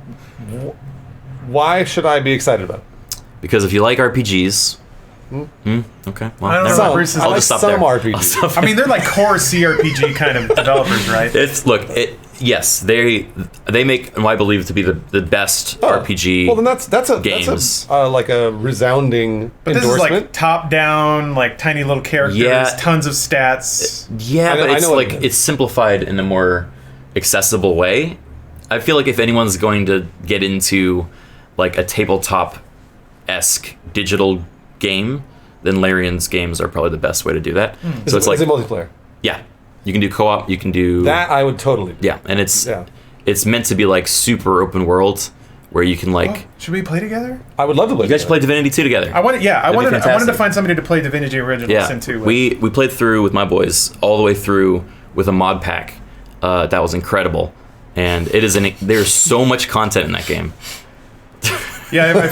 Why should I be excited about it? Because if you like RPGs, okay. Well, I don't know never about mind. Bruce's- I I'll like just stop some there. RPGs. I'll stop I mean, they're like core CRPG kind of developers, right? It's Yes, they make what I believe to be the best RPG. Well, then that's games. like a resounding But this endorsement. is like top down, like tiny little characters, Yeah. tons of stats. Yeah, but I it's know like what- it's simplified in a more accessible way. I feel like if anyone's going to get into like a tabletop-esque digital game, then Larian's games are probably the best way to do that. So it's like, is it multiplayer? yeah, you can do co-op, you can do That I would totally do. yeah, and it's Yeah. it's meant to be like super open world where you can like Should we play together? I would love to play. you guys should play Divinity 2 together. I wanted be to fantastic. find somebody to play Divinity Original Yeah, Sin 2 with. we played through with my boys all the way through with a mod pack. That was incredible, and there's so much content in that game. Yeah, I've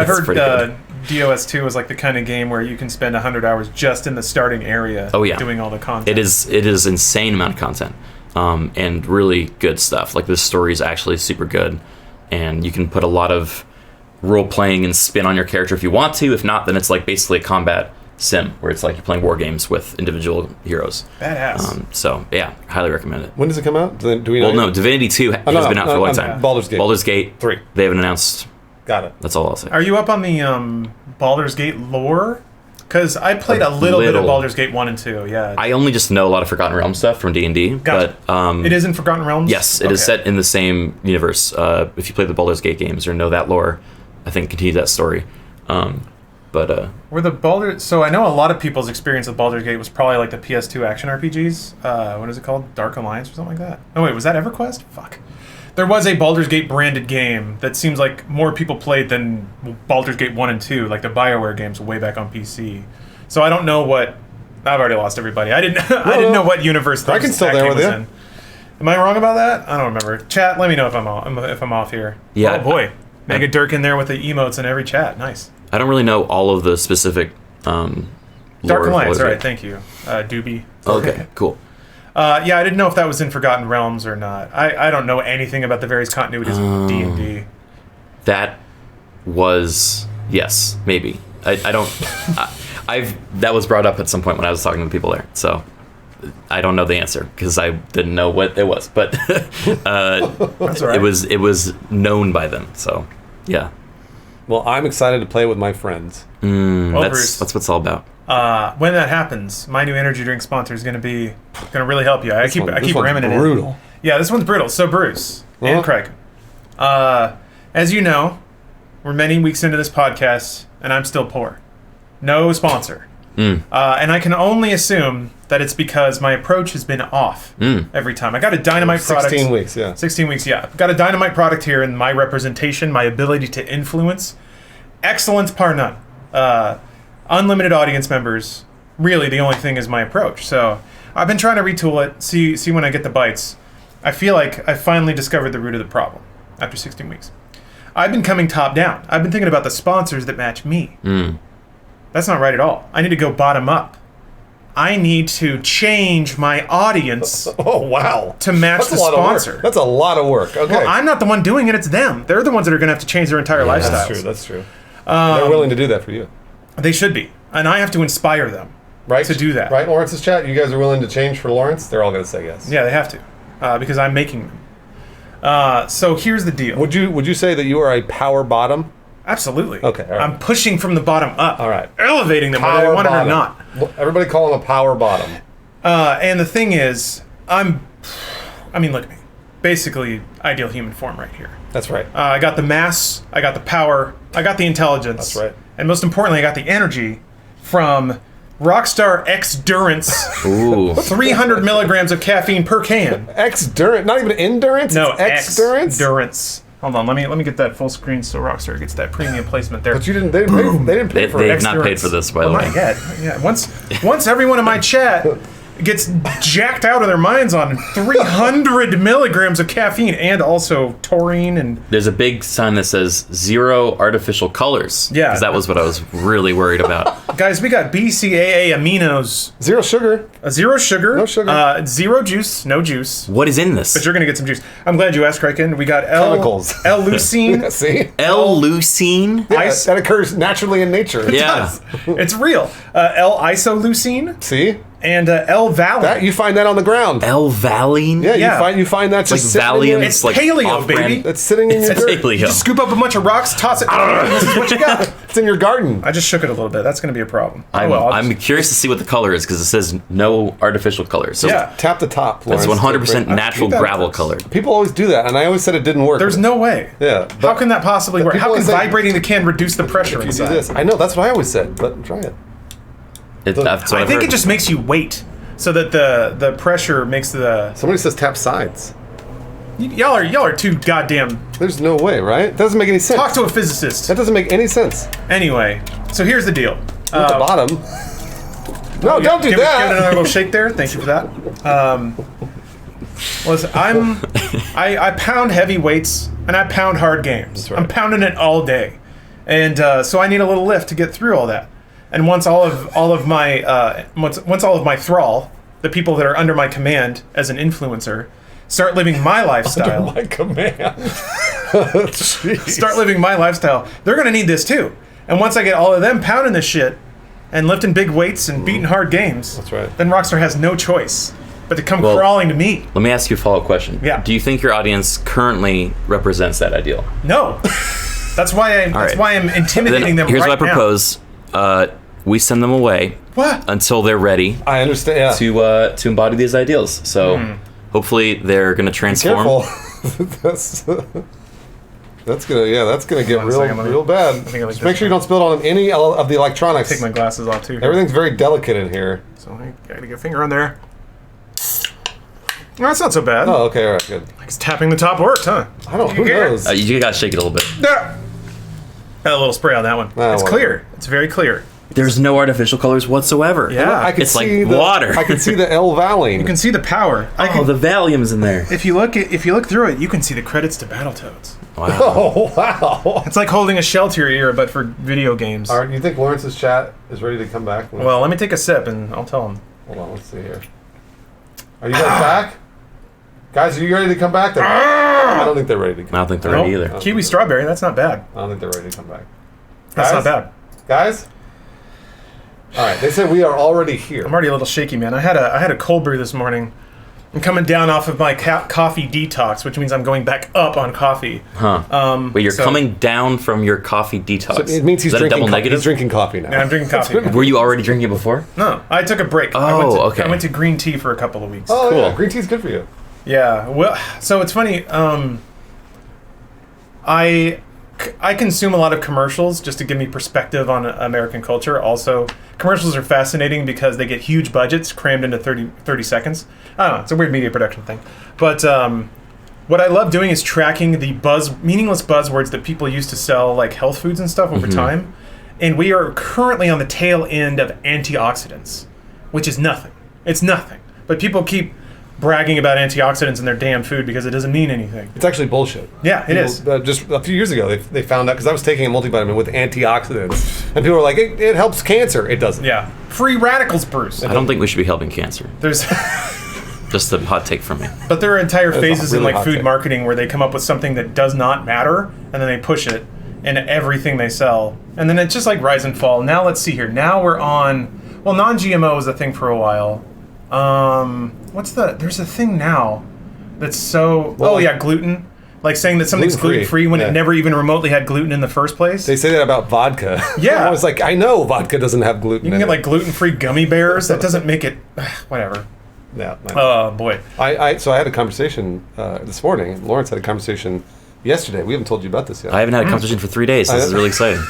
heard pretty good. DOS2 is like the kind of game where you can spend 100 hours just in the starting area Oh, yeah. doing all the content. It is insane amount of content, and really good stuff. Like the story is actually super good, and you can put a lot of role playing and spin on your character if you want to. If not, then it's like basically a combat sim where it's like you're playing war games with individual heroes. Badass. So yeah, highly recommend it. When does it come out? Do we know? Well, no, Divinity 2 has no, been out for a long no, time. Baldur's Gate. Baldur's Gate 3. They haven't announced. Got it. That's all I'll say. Are you up on the Baldur's Gate lore? Because I played a little bit of little. Baldur's Gate 1 and 2, yeah. I only just know a lot of Forgotten Realms stuff from D&D, Gotcha. but It is in Forgotten Realms? yes, it is set in the same universe. If you play the Baldur's Gate games or know that lore, I think continue that story. Were the Baldur's... So I know a lot of people's experience with Baldur's Gate was probably like the PS2 action RPGs. What is it called? Dark Alliance or something like that? Oh, wait, was that EverQuest? Fuck. There was a Baldur's Gate branded game that seems like more people played than Baldur's Gate 1 and 2, like the BioWare games way back on PC. So I don't know what... I've already lost everybody. I didn't know what universe that Criken's still that there game with was you. in. Am I wrong about that? I don't remember. Chat, let me know if I'm off here. Yeah, Oh boy. Mega Dirk in there with the emotes in every chat. Nice. I don't really know all of the specific lore Dark of Alliance, Baldur's all right, Gate. thank you. Doobie. Okay, cool. Yeah, I didn't know if that was in Forgotten Realms or not. I don't know anything about the various continuities of D&D. That was yes, maybe. I don't. That was brought up at some point when I was talking to people there. So I don't know the answer because I didn't know what it was, but That's all right. it was known by them. So yeah, Well, I'm excited to play with my friends. Well, Bruce, that's what it's all about. when that happens, my new energy drink sponsor is going to really help you. I keep This one's ramming it in. brutal. Yeah, this one's brutal. So Bruce and Uh-huh. Craig, as you know, we're many weeks into this podcast, and I'm still poor. No sponsor. And I can only assume that it's because my approach has been off every time. I got a dynamite product. 16 weeks, yeah. 16 weeks, yeah. Got a dynamite product here in my representation, my ability to influence. Excellence par none. Unlimited audience members. Really, the only thing is my approach. So I've been trying to retool it, see when I get the bites. I feel like I finally discovered the root of the problem after 16 weeks. I've been coming top down. I've been thinking about the sponsors that match me. That's not right at all. I need to go bottom up. I need to change my audience Oh, wow. to match the a lot of work. sponsor. That's a lot of work. Okay. Well, I'm not the one doing it, it's them. They're the ones that are going to have to change their entire lifestyles. That's true. That's true. They're willing to do that for you. They should be. And I have to inspire them. Right? To do that. Right, Lawrence's chat? You guys are willing to change for Lawrence? They're all going to say yes. Yeah, they have to. Because I'm making them. So here's the deal. Would you say that you are a power bottom? Absolutely. Okay, all right. I'm pushing from the bottom up. All right. Elevating them whether they want it or not. Everybody call him a power bottom. And the thing is, look at me. Basically, ideal human form right here. That's right. I got the mass, I got the power, I got the intelligence. That's right. And most importantly, I got the energy from Rockstar X-Durance. Ooh, 300 milligrams of caffeine per can. X-Durance? Not even endurance? No, it's X-Durance? X-Durance. Hold on, let me get that full screen so Rockstar gets that premium placement there. But you didn't. They didn't pay for they've it. not paid for this, by the way. Not yet. Yeah, once everyone in my chat gets jacked out of their minds on 300 milligrams of caffeine and also taurine and There's a big sign that says 0 artificial colors. Yeah. Because that was what I was really worried about. guys, we got BCAA aminos, Zero sugar. zero sugar, No sugar. zero juice, no juice. What is in this? But you're gonna get some juice. I'm glad you asked, Criken. We got Chemicals. L-leucine. See? L-leucine? Yeah, Ice- that occurs naturally in nature. Yeah. It's real. L-isoleucine. See? and L-Valine. That you find that on the ground. L-Valine? Yeah, you find that just like sitting in your, It's paleo, off-brand. baby. It's sitting in your It's dirt. paleo. You just scoop up a bunch of rocks, toss it, and this is what you got. It's in your garden. I just shook it a little bit. That's going to be a problem. I'm curious to see what the color is because it says no artificial color. So Yeah. Tap the top. it's Lawrence. 100% natural that gravel works. color. People always do that, and I always said it didn't work. There's no way. Yeah. How can that possibly work? people How can always say- vibrating the can reduce the pressure if you do inside? this? I know that's what I always said, but try it. That's what I I've think heard. it just makes you wait so that the pressure makes the... Somebody says tap sides. Y'all are too goddamn... There's no way, right? That doesn't make any sense. Talk to a physicist. That doesn't make any sense. Anyway, so here's the deal. At the bottom. No, don't do Give it that. another little shake there. Thank you for that. Listen, I pound heavy weights and I pound hard games. That's right. I'm pounding it all day, and so I need a little lift to get through all that. And once all of my thrall, the people that are under my command as an influencer, start living my lifestyle. Under my command. Start living my lifestyle. They're gonna need this too. And once I get all of them pounding this shit and lifting big weights and beating hard games, That's right. then Rockstar has no choice but to come crawling to me. Let me ask you a follow-up question. Yeah. Do you think your audience currently represents that ideal? No. That's why I'm intimidating them Here's right what I propose. We send them away What? until they're ready I understand. Yeah. to embody these ideals. So hopefully they're going to transform. Careful. that's gonna get Hold on a second, let me- real bad. think I like Just this make sure you don't spill it on any of the electronics. Take my glasses off too. Everything's very delicate in here. So I gotta get a finger on there. No, that's not so bad. Oh, okay, all right, good. I guess tapping the top worked, huh? I don't. Who Yeah. knows? You got to shake it a little bit. Ah. Got a little spray on that one. Ah, It's whatever. clear. It's very clear. There's no artificial colors whatsoever. Yeah. I can It's like see water. I can see the L-Valine. You can see the power. Oh, the Valium's in there. If you look through it, you can see the credits to Battletoads. Wow. Oh wow! It's like holding a shell to your ear, but for video games. All right, you think Lawrence's chat is ready to come back? Well, let me take a sip and I'll tell him. Hold on, let's see here. Are you guys back? Guys, are you ready to come back? I don't think they're ready to I come don't think they're ready either. Kiwi strawberry, that's not bad. I don't think they're ready to come back. That's Guys? not bad. Guys? All right, they said we are already here. I'm already a little shaky, man. I had a cold brew this morning. I'm coming down off of my coffee detox, which means I'm going back up on coffee. Huh. Wait, you're so- coming down from your coffee detox. So it means he's Is that a drinking. double negative? He's drinking coffee now. And I'm drinking coffee. Were you already drinking it before? No, I took a break. Oh, okay. I went to green tea for a couple of weeks. Oh yeah, Cool. green tea's good for you. Yeah, well, so it's funny. I consume a lot of commercials just to give me perspective on American culture. Also, commercials are fascinating because they get huge budgets crammed into 30 seconds. I don't know. It's a weird media production thing. But what I love doing is tracking the meaningless buzzwords that people use to sell like health foods and stuff over time. And we are currently on the tail end of antioxidants, which is nothing. It's nothing. But people keep bragging about antioxidants in their damn food because it doesn't mean anything. It's actually bullshit. Yeah, it is. Just a few years ago, they found out because I was taking a multivitamin with antioxidants, and people were like, "It helps cancer." It doesn't. Yeah. Free radicals, Bruce. I don't think we should be helping cancer. There's Just a hot take from me. but there are entire That's a phases in really like hot food take. marketing where they come up with something that does not matter and then they push it into everything they sell. And then it's just like rise and fall. Now let's see here. Now we're on non-GMO was a thing for a while. There's a thing now that's so gluten. Like saying that something's Gluten-free, gluten-free when yeah. it never even remotely had gluten in the first place. They say that about vodka. Yeah. I was like, I know vodka doesn't have gluten. You can in get it. like gluten-free gummy bears. That doesn't make it whatever. Yeah. Oh boy. So I had a conversation this morning. Lawrence had a conversation yesterday. We haven't told you about this yet. I haven't had a conversation for 3 days. So this is really exciting.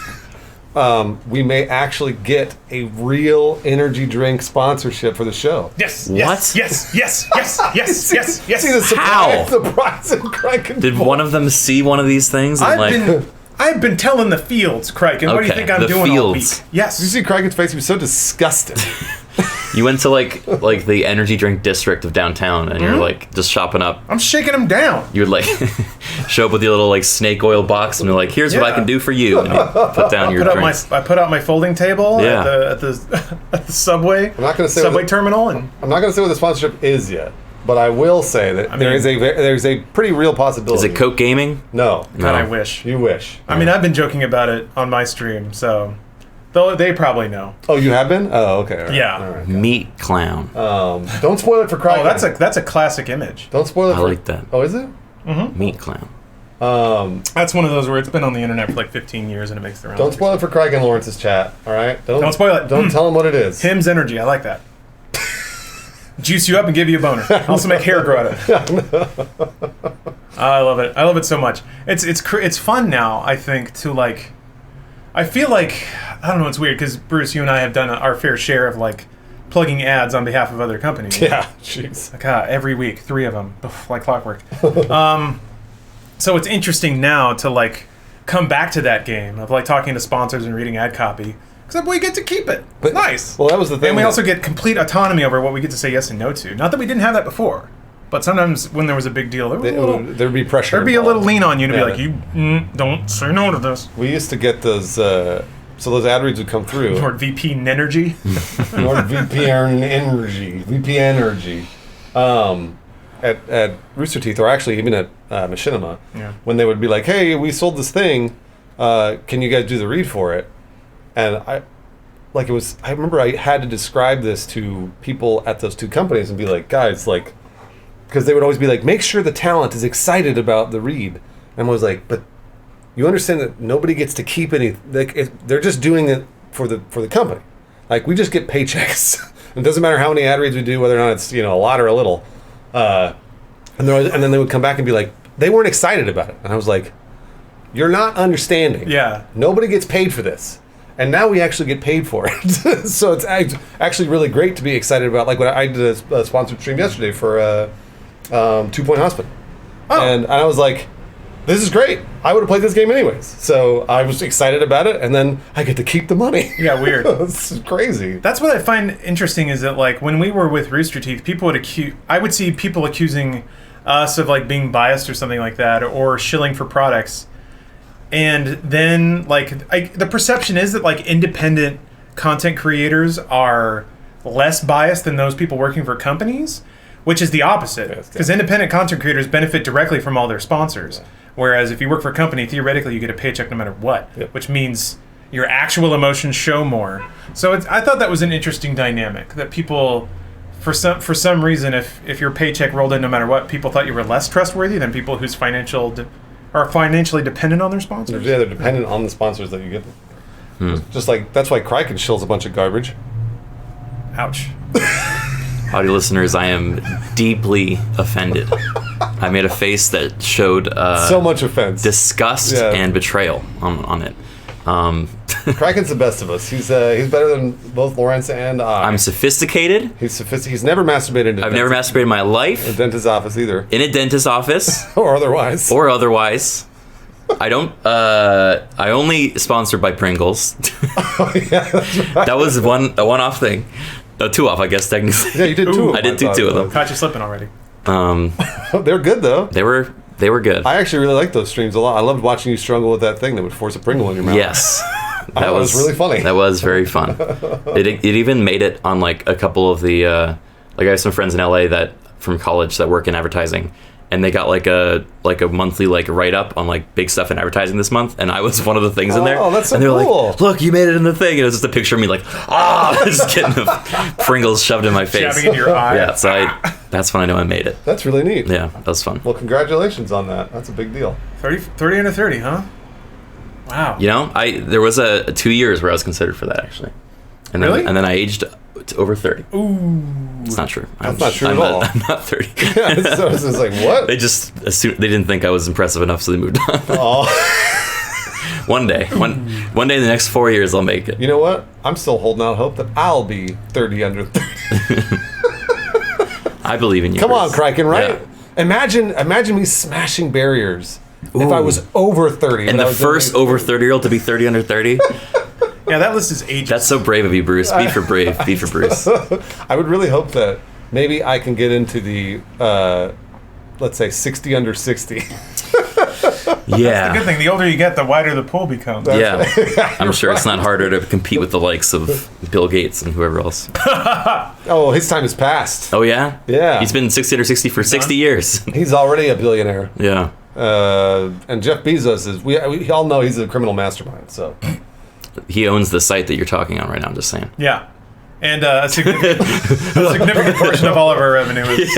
We may actually get a real energy drink sponsorship for the show. Yes. What? Yes. Yes. Yes. Yes. Yes. Yes. Yes. See the surprise, How? surprise in Criken. Did one of them see one of these things? And I've been telling the fields, Criken. What do you Okay, think I'm the doing all week? fields. Did you Yes. see Criken's face? He was so disgusted. you went to like the energy drink district of downtown, and you're like just shopping up. I'm shaking him down. You would like show up with your little like snake oil box, and you're like, "Here's what I Yeah. can do for you." And you put down your drink. I put out my folding table Yeah. at the subway. I'm not going to say subway what terminal, and I'm not going to say what the sponsorship is yet, but I will say that there's a pretty real possibility. Is it Coke Gaming? No. God, I No. wish. You wish. I mean, I've been joking about it on my stream, so They probably know. Oh, you have been? Oh, okay. All right. Yeah. All right. Meat clown. Don't spoil it for Criken. Oh, that's a classic image. Don't spoil it. I like that. Oh, is it? Meat clown. That's one of those where it's been on the internet for like 15 years and it makes the rounds. Don't spoil it for Criken Lawrence's chat. All right. Don't spoil it. Don't tell him what it is. Him's energy. I like that. Juice you up and give you a boner. Also make hair grow out of it. I love it. I love it so much. It's fun now, I think, to like... I feel like... I don't know, it's weird, because Bruce, you and I have done our fair share of like plugging ads on behalf of other companies. Yeah, jeez. Like, every week, 3 of them, like clockwork. So it's interesting now to like come back to that game of like talking to sponsors and reading ad copy. Because we get to keep it. But nice. Well, that was the thing. And we also get complete autonomy over what we get to say yes and no to. Not that we didn't have that before, but sometimes when there was a big deal, there'd be pressure. There'd be a little lean on you to be Yeah. like, you don't say no to this. We used to get those. So those ad reads would come through. NordVPN Energy. NordVPN Energy. VPN Energy. At Rooster Teeth, or actually even at Machinima, when they would be like, "Hey, we sold this thing. Can you guys do the read for it?" And I remember I had to describe this to people at those two companies and be like, "Guys, like," because they would always be like, "Make sure the talent is excited about the read." And I was like, "But you understand that nobody gets to keep any. Like, they're just doing it for the company. Like, we just get paychecks. It doesn't matter how many ad reads we do, whether or not it's a lot or a little." And then they would come back and be like, they weren't excited about it. And I was like, you're not understanding. Yeah. Nobody gets paid for this. And now we actually get paid for it. So it's actually really great to be excited about. Like when I did a sponsored stream yesterday for 2 Point Hospital. Oh. And I was like, this is great. I would have played this game anyways. So I was excited about it. And then I get to keep the money. Yeah, weird. This is crazy. That's what I find interesting is that like when we were with Rooster Teeth, I would see people accusing us of like being biased or something like that, or shilling for products. And then like the perception is that like independent content creators are less biased than those people working for companies, which is the opposite. Because independent content creators benefit directly from all their sponsors. Yeah. Whereas if you work for a company, theoretically you get a paycheck no matter what, which means your actual emotions show more. So I thought that was an interesting dynamic, that people, for some reason, if your paycheck rolled in no matter what, people thought you were less trustworthy than people whose are financially dependent on their sponsors. Yeah, they're dependent on the sponsors that you give them. Just like, that's why Criken shills a bunch of garbage. Ouch. Audio listeners, I am deeply offended. I made a face that showed so much offense, disgust, and betrayal on it. Criken's the best of us. He's better than both Lawrence and I. I'm sophisticated. He's sophisticated. He's never masturbated. I've never masturbated in my life. In a dentist's office either. In a dentist's office. Or otherwise. I don't. I only sponsored by Pringles. Oh, yeah, that's right. That was a one-off thing. 2 off, I guess, technically. Yeah, you did 2 of them. I did do 2 of them. Caught you slipping already. They're good, though. They were good. I actually really liked those streams a lot. I loved watching you struggle with that thing that would force a Pringle in your mouth. Yes. That was really funny. That was very fun. It even made it on like a couple of the like I have some friends in LA that from college that work in advertising, and they got like a monthly like write up on like big stuff in advertising this month, and I was one of the things in there. Oh, that's so and they were cool. like, "Look, you made it in the thing," and it was just a picture of me like, just getting the Pringles shoved in my face, jabbing into your eye. Yeah, so that's when I know I made it. That's really neat. Yeah, that was fun. Well, congratulations on that. That's a big deal. 30 under 30, huh? Wow. You know, there was a 2 years where I was considered for that actually, and then really? And then I aged to over 30. Ooh, it's not true. That's not true at all. I'm not 30. Yeah, so it's like what? They just assumed, they didn't think I was impressive enough, so they moved on. Oh. One day in the next 4 years, I'll make it. You know what? I'm still holding out hope that I'll be 30 under 30. I believe in you. Come on, Criken, right? Yeah. Imagine me smashing barriers. Ooh. If I was over 30. And the first over 30-year-old to be 30 under 30? Yeah, that list is ageist. That's so brave of you, Bruce. Be for brave. Be for Bruce. I would really hope that maybe I can get into the, let's say, 60 under 60. Yeah. That's the good thing. The older you get, the wider the pool becomes. Yeah. I'm sure it's not harder to compete with the likes of Bill Gates and whoever else. Oh, his time is past. Oh, yeah? Yeah. He's been 60 under 60 for 60 years. He's already a billionaire. Yeah. And Jeff Bezos is, we all know he's a criminal mastermind, so. He owns the site that you're talking on right now. I'm just saying. Yeah. And a significant portion of all of our revenue is...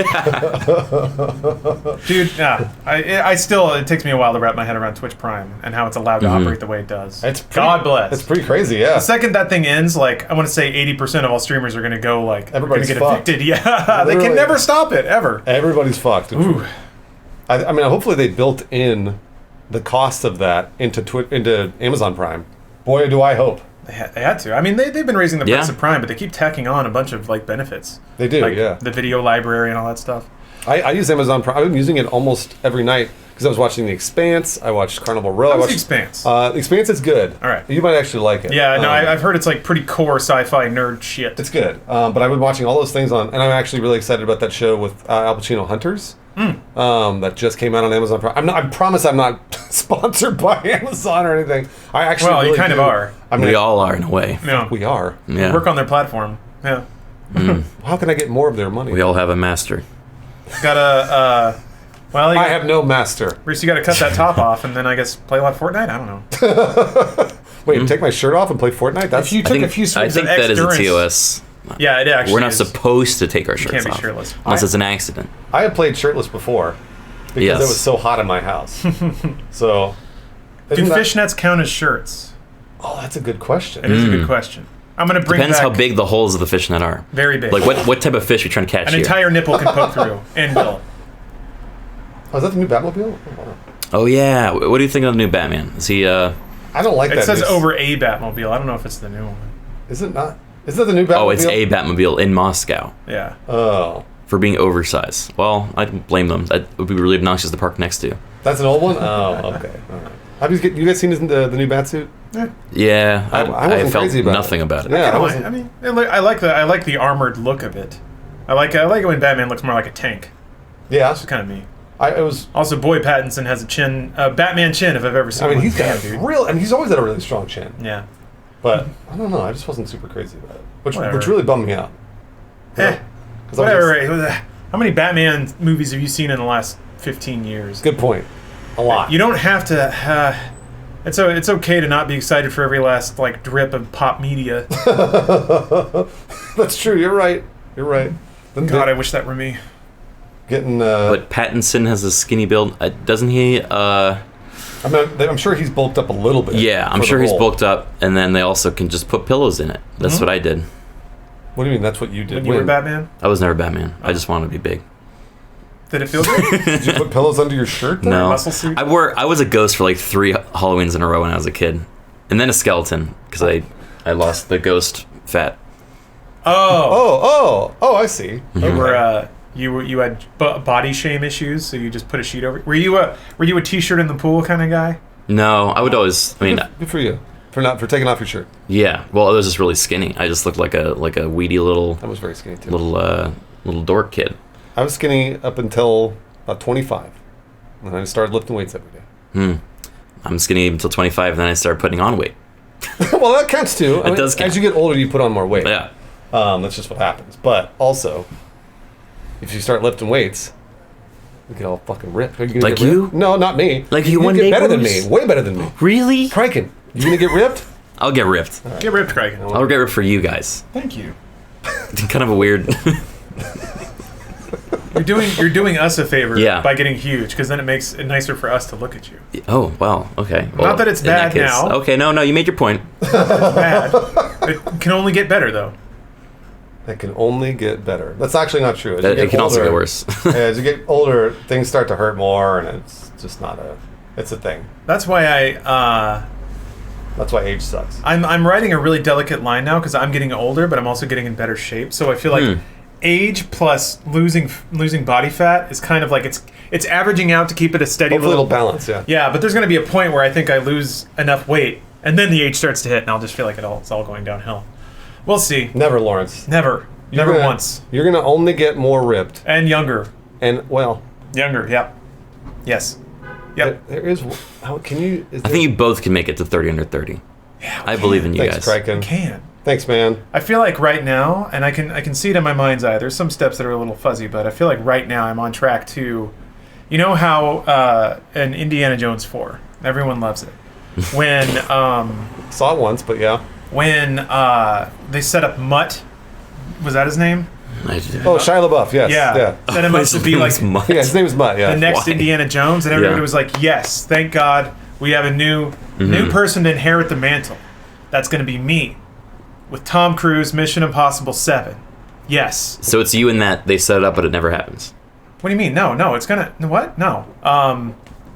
Dude, I still... It takes me a while to wrap my head around Twitch Prime and how it's allowed to operate the way it does. God bless. It's pretty crazy, yeah. The second that thing ends, like, I want to say 80% of all streamers are going to go, like... Everybody's get fucked. evicted. Yeah, they can never stop it, ever. Everybody's fucked. Ooh. I mean, hopefully they built in the cost of that into Amazon Prime. Boy, do I hope. They had to. I mean, they've been raising the price of Prime, but they keep tacking on a bunch of like benefits. They do, like yeah. The video library and all that stuff. I use Amazon Prime. I've been using it almost every night because I was watching The Expanse. I watched Carnival Row. How's The Expanse? The Expanse is good. All right. You might actually like it. Yeah, no, I've heard it's like pretty core sci-fi nerd shit. It's good. But I've been watching all those things and I'm actually really excited about that show with Al Pacino, Hunters. That just came out on Amazon Prime. I promise I'm not sponsored by Amazon or anything. I actually well, really you kind of are. We all are in a way. Yeah. We are. Yeah. Work on their platform. Yeah. How can I get more of their money? We all have a master. Gotta. Well, I have no master. Reese, you got to cut that top off, and then I guess play a lot of Fortnite. I don't know. Wait, take my shirt off and play Fortnite? That's if you took a few swings I think of that is a X-Durance- TOS. Yeah, it actually. We're not is. supposed to take our shirts Can't be off shirtless. unless it's an accident. I had played shirtless before because Yes. it was so hot in my house. So, Do isn't that- fishnets count as shirts? Oh, that's a good question. It is a good question. I'm gonna bring Depends back how big the holes of the fishnet are. Very big. Like what type of fish you're trying to catch An here. entire nipple can poke through and bill. Oh, is that the new Batmobile? Oh yeah. What do you think of the new Batman? Is he? I don't like that. It says new- over a Batmobile. I don't know if it's the new one. Is it not? Is that the new Batmobile? Oh, it's a Batmobile in Moscow Yeah. Oh, for being oversized. Well, I don't blame them. That would be really obnoxious to park next to. that's an old one. Oh, okay. All right. Have you guys seen the new Batsuit? Yeah, I wasn't I felt crazy about nothing it. about it. Yeah, I I wasn't. mean, I like the armored look of it. I like it when Batman looks more like a tank. Yeah, It's kind of me. it was. Also, Boy Pattinson has a Batman chin if I've ever seen I mean, one. he's got Damn, a real. I mean, he's always had a really strong chin. Yeah. But I don't know. I just wasn't super crazy about it, which Whatever. really bummed me out. Eh. 'Cause I was Whatever. just- How many Batman movies have you seen in the last 15 years? Good point. A lot. You don't have to. It's okay to not be excited for every last like drip of pop media. That's true. You're right. You're right. Then God, I wish that were me. getting. But Pattinson has a skinny build, doesn't he? I'm sure he's bulked up a little bit. Yeah, I'm for the sure he's role. bulked up, and then they also can just put pillows in it. That's what I did. What do you mean? That's what you did. When you were Batman, I was never Batman. I just wanted to be big. did it feel good? Did you put pillows under your shirt? Then? No, muscle suit? I was a ghost for like 3 Halloweens in a row when I was a kid, and then a skeleton because I lost the ghost fat. Oh, I see. you were you had body shame issues, so you just put a sheet over. Were you a t-shirt in the pool kind of guy? No, I would always. I mean, Good for you for taking off your shirt. yeah. Well, I was just really skinny. I just looked like a weedy little I was very skinny too. little dork kid. I was skinny up until about 25, and I started lifting weights every day. I'm skinny until 25, and then I started putting on weight. Well, that counts too. I mean, does count. As you get older, you put on more weight. Yeah. That's just what happens. But also, if you start lifting weights, you get all fucking ripped. Are you gonna Like get you? ripped? No, not me. Like you You one get day, better than Bruce? me. Way better than me. Really? Criken, you gonna get ripped? I'll get ripped. Get ripped, Craig. I'll get ripped for you guys. Thank you. Kind of a weird. You're doing us a favor Yeah. by getting huge, because then it makes it nicer for us to look at you. Oh wow. Okay. Not that it's in that bad now. Okay. No. You made your point. Bad. It can only get better though. That can only get better. That's actually not true. As It you get can also older- get worse. As you get older, things start to hurt more, and it's just not it's a thing. That's why That's why age sucks. I'm writing a really delicate line now, because I'm getting older, but I'm also getting in better shape. So I feel like age plus losing body fat is kind of like it's averaging out to keep it a steady Hopefully little it'll balance, yeah. Yeah, but there's going to be a point where I think I lose enough weight, and then the age starts to hit, and I'll just feel like it's all going downhill. We'll see. Never, Lawrence. Never once. You're gonna only get more ripped, And younger. and well, Younger. Yep. Yes. Yep. there is. How can you? I think you both can make it to 30 under 30. Yeah, I believe in you Thanks, guys. Criken. can. Thanks, man. I feel like right now, and I can see it in my mind's eye. There's some steps that are a little fuzzy, but I feel like right now I'm on track to, you know how in Indiana Jones 4, everyone loves it. when Saw it once, but yeah. when they set up Mutt. Was that his name? Oh, Shia LaBeouf, yes. Yeah. Set him up to be like Yeah, his name was Mutt, yeah. the next Why? Indiana Jones, and everybody was like, "Yes, thank God we have a new person to inherit the mantle. That's going to be me, with Tom Cruise, Mission Impossible 7. Yes." So it's you in that they set it up, but it never happens. What do you mean? No, it's gonna what? No,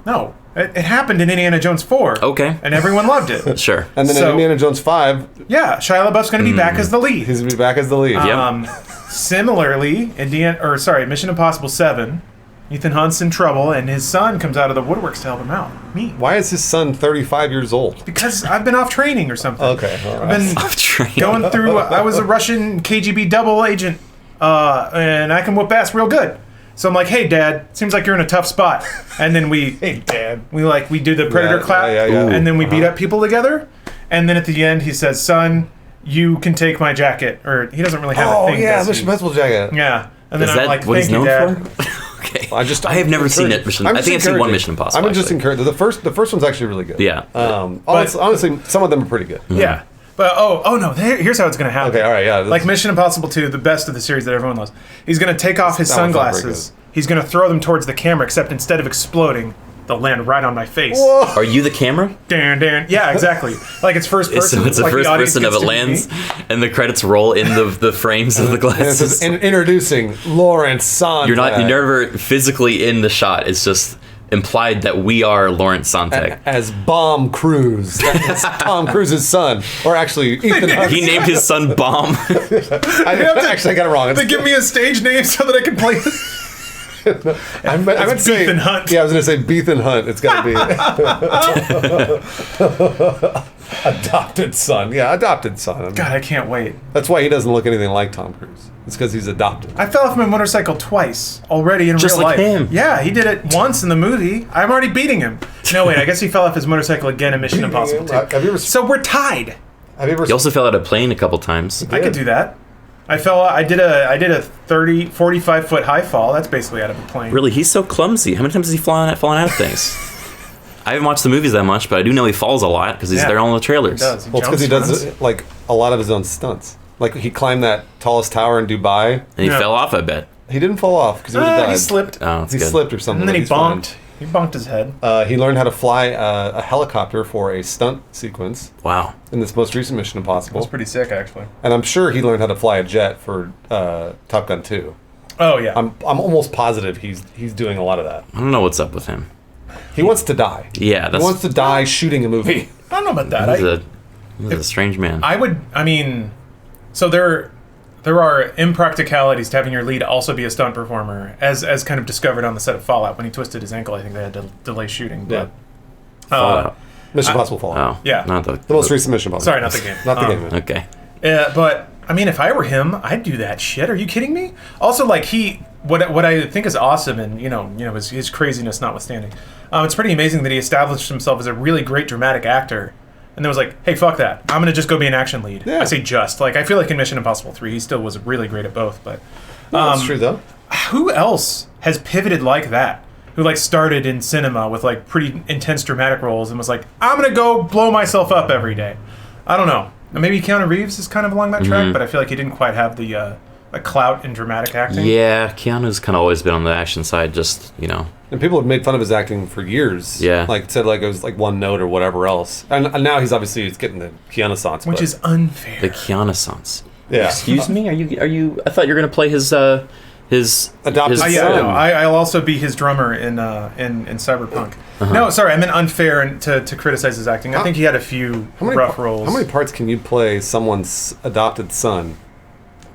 no. It happened in Indiana Jones 4. Okay. And everyone loved it. Sure. And then in So- Indiana Jones 5, Yeah, Shia LaBeouf's going to be back as the lead. he's going to be back as the lead. Yep. Similarly, Mission Impossible 7, Ethan Hunt's in trouble, and his son comes out of the woodworks to help him out. Me. Why is his son 35 years old? Because I've been off training or something. Okay, all I've right. been Off train. going through. I was a Russian KGB double agent, and I can whoop ass real good. So I'm like, "Hey, Dad, seems like you're in a tough spot." And then Hey, Dad. we do the predator Yeah, clap, yeah, yeah. and then we beat up people together. And then at the end, he says, "Son, you can take my jacket." Or he doesn't really have a Oh, thing. yeah, does he? Mission Impossible jacket. Yeah. And then Is I'm that like, what he's "Thank you, known Dad." for? Okay. I have never seen it. I think I've seen one Mission Impossible. I'm just actually. encouraged. The first one's actually really good. Yeah. Honestly, some of them are pretty good. Yeah. But oh no, here's how it's gonna happen. Okay, all right, yeah. Like Mission Impossible 2, the best of the series that everyone loves. He's gonna take off his That one's not very sunglasses. He's gonna throw them towards the camera, except instead of exploding, they'll land right on my face. Are you the camera? Dan. Yeah, exactly. Like it's first person. So it's the like first audience person of gets it to meet lands, me. and the credits roll in the frames of the And it glasses. says, introducing Lawrence Sonntag. You're never physically in the shot. It's just implied that we are Lawrence Sonntag. as Bomb Cruise. That's Tom Cruise's son. Or actually, Ethan Hunt's He named his son Bomb. I got it wrong. They give me a stage name so that I can play. I meant to say Beethan Hunt. Yeah, I was going to say Beethan Hunt. It's got to be adopted son. Yeah, adopted son. God, I can't wait. That's why he doesn't look anything like Tom Cruise. It's because he's adopted. I fell off my motorcycle twice already in Just real like life. him. Yeah, he did it once in the movie. I'm already beating him. No, wait, I guess he fell off his motorcycle again in Mission Impossible 2. Have you ever? So we're tied. Have you ever? He also fell out of a plane a couple times. I could do that. I did a 45 foot high fall. That's basically out of a plane. Really, he's so clumsy. How many times has he fallen out of things? I haven't watched the movies that much, but I do know he falls a lot because he's Yeah. there on the trailers. He does. Well, it's because he does like a lot of his own stunts. Like he climbed that tallest tower in Dubai. And he Yeah. fell off, I bet. He didn't fall off because he would have died. He slipped. Oh, that's He good. slipped or something. And then but he he's fine. bonked. He bonked his head. He learned how to fly a helicopter for a stunt sequence Wow. in this most recent Mission Impossible. That's pretty sick, actually. And I'm sure he learned how to fly a jet for Top Gun 2. Oh, yeah. I'm almost positive he's doing a lot of that. I don't know what's up with him. He wants to die. Yeah, He that's wants to die shooting a movie. I don't know about that. he's a strange man. So there are impracticalities to having your lead also be a stunt performer, as kind of discovered on the set of Fallout. When he twisted his ankle, I think they had to delay shooting. But Fallout. Mission Impossible Fallout. Oh, yeah. Not the The most recent Mission Impossible. Sorry, not the game. Not the game. Okay. But I mean, if I were him, I'd do that shit. Are you kidding me? Also, like what I think is awesome, and his craziness notwithstanding, it's pretty amazing that he established himself as a really great dramatic actor, and then was like, hey, fuck that, I'm gonna just go be an action lead. Yeah. I say just like I feel like in Mission Impossible 3, he still was really great at both. But No, that's true though. who else has pivoted like that? Who like started in cinema with like pretty intense dramatic roles and was like, I'm gonna go blow myself up every day. I don't know. Maybe Keanu Reeves is kind of along that track, but I feel like he didn't quite have the clout in dramatic acting. Yeah, Keanu's kind of always been on the action side, just, And people have made fun of his acting for years. Yeah. Like said like it was like one note or whatever else. And now he's getting the Keanu-sance. Which is unfair. the Keanu-sance. yeah. Excuse me? Are you I thought you were going to play his Adopted his son. Yeah, no, I'll also be his drummer in Cyberpunk. No, sorry, I meant unfair and to criticize his acting. I think he had a few rough roles. How many parts can you play someone's adopted son?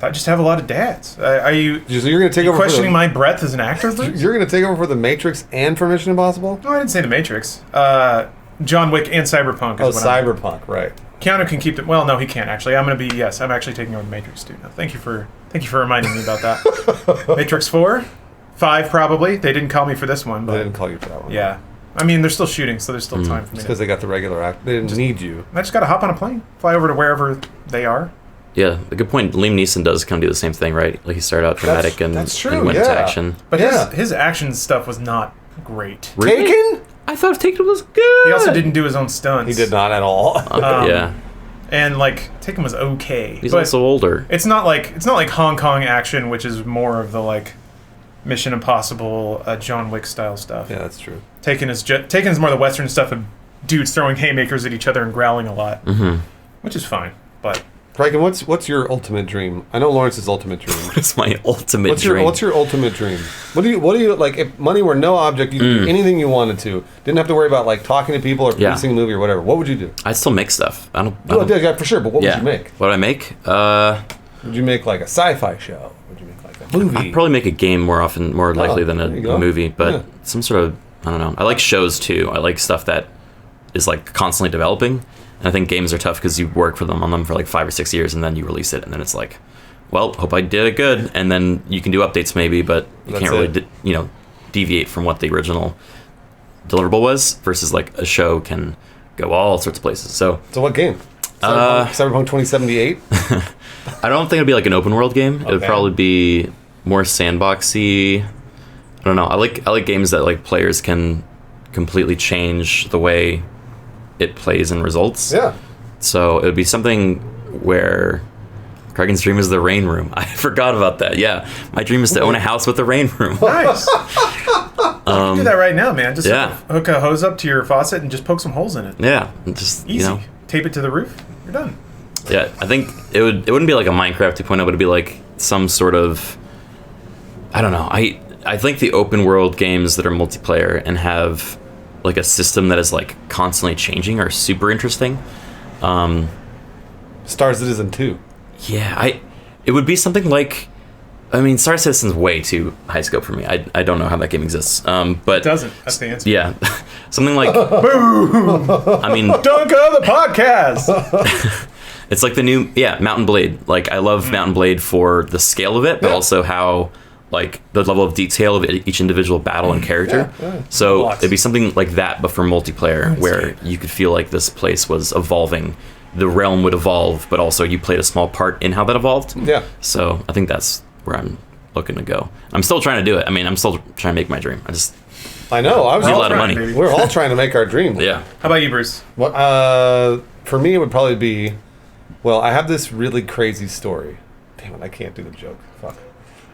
I just have a lot of dads. Are you So you're going to take over questioning for my breadth as an actor, Bruce? You're going to take over for the Matrix and for Mission Impossible? No, I didn't say The Matrix. John Wick and Cyberpunk is what I'm... Cyberpunk, right. Keanu can keep it. Well, no, he can't actually. I'm actually taking over The Matrix too now. Thank you for reminding me about that. Matrix 4, 5 probably. They didn't call me for this one, They but didn't call you for that one. yeah. I mean, they're still shooting, so there's still time for me. It's because they got the regular act. They didn't need you. I just got to hop on a plane, fly over to wherever they are. Yeah, a good point. Liam Neeson does kind of do the same thing, right? Like he started out dramatic and that's true, went to yeah. action. But Yeah. his action stuff was not great. Really? Taken? I thought Taken was good. He also didn't do his own stunts. He did not at all. Yeah. And like Taken was okay. He's but also older. It's not like Hong Kong action, which is more of the like Mission Impossible, John Wick style stuff. Yeah, that's true. Taken is more the Western stuff of dudes throwing haymakers at each other and growling a lot, which is fine. But Criken, what's your ultimate dream? I know Lawrence's ultimate dream. It's my ultimate dream. What's your ultimate dream? What do you like? If money were no object, you could do anything you wanted to. Didn't have to worry about like talking to people or producing a movie or whatever. What would you do? I'd still make stuff. I don't. Yeah, for sure. But what would you make? What would I make? Would you make like a sci-fi show? Would you make like a movie? I'd probably make a game more likely than a movie. But some sort of, I don't know. I like shows too. I like stuff that is like constantly developing. And I think games are tough because you work on them for like 5 or 6 years and then you release it and then it's like, well, hope I did it good. And then you can do updates maybe, but you can't really, deviate from what the original deliverable was versus like a show can go all sorts of places. So what game? Cyberpunk 2078? I don't think it'd be like an open world game. It would probably be more sandboxy. I don't know. I like games that like players can completely change the way it plays and results. Yeah. So it would be something where Criken's dream is the rain room. I forgot about that. Yeah. My dream is to own a house with a rain room. nice. You can do that right now, man. Just hook a hose up to your faucet and just poke some holes in it. Yeah. Just easy. Tape it to the roof. You're done. Yeah. I think it wouldn't be like a Minecraft 2.0, but it'd be like some sort of, I don't know. I think the open world games that are multiplayer and have like a system that is like constantly changing are super interesting. Star Citizen 2. Yeah, it would be something like, I mean, Star Citizen's way too high scope for me. I don't know how that game exists. But it doesn't. That's the answer. Yeah, something like. Boom! I mean, don't go the podcast. It's like the new Mountain Blade. Like I love Mountain Blade for the scale of it, but also how like the level of detail of each individual battle and character. So it'd be something like that, but for multiplayer, where you could feel like this place was evolving. The realm would evolve, but also you played a small part in how that evolved. Yeah. So I think that's where I'm looking to go. I'm still trying to do it. I mean, I'm still trying to make my dream. I know. I was a lot of money. We're all trying to make our dream. Yeah. How about you, Bruce? Well, for me, it would probably be, well, I have this really crazy story. Damn it, I can't do the joke. Fuck.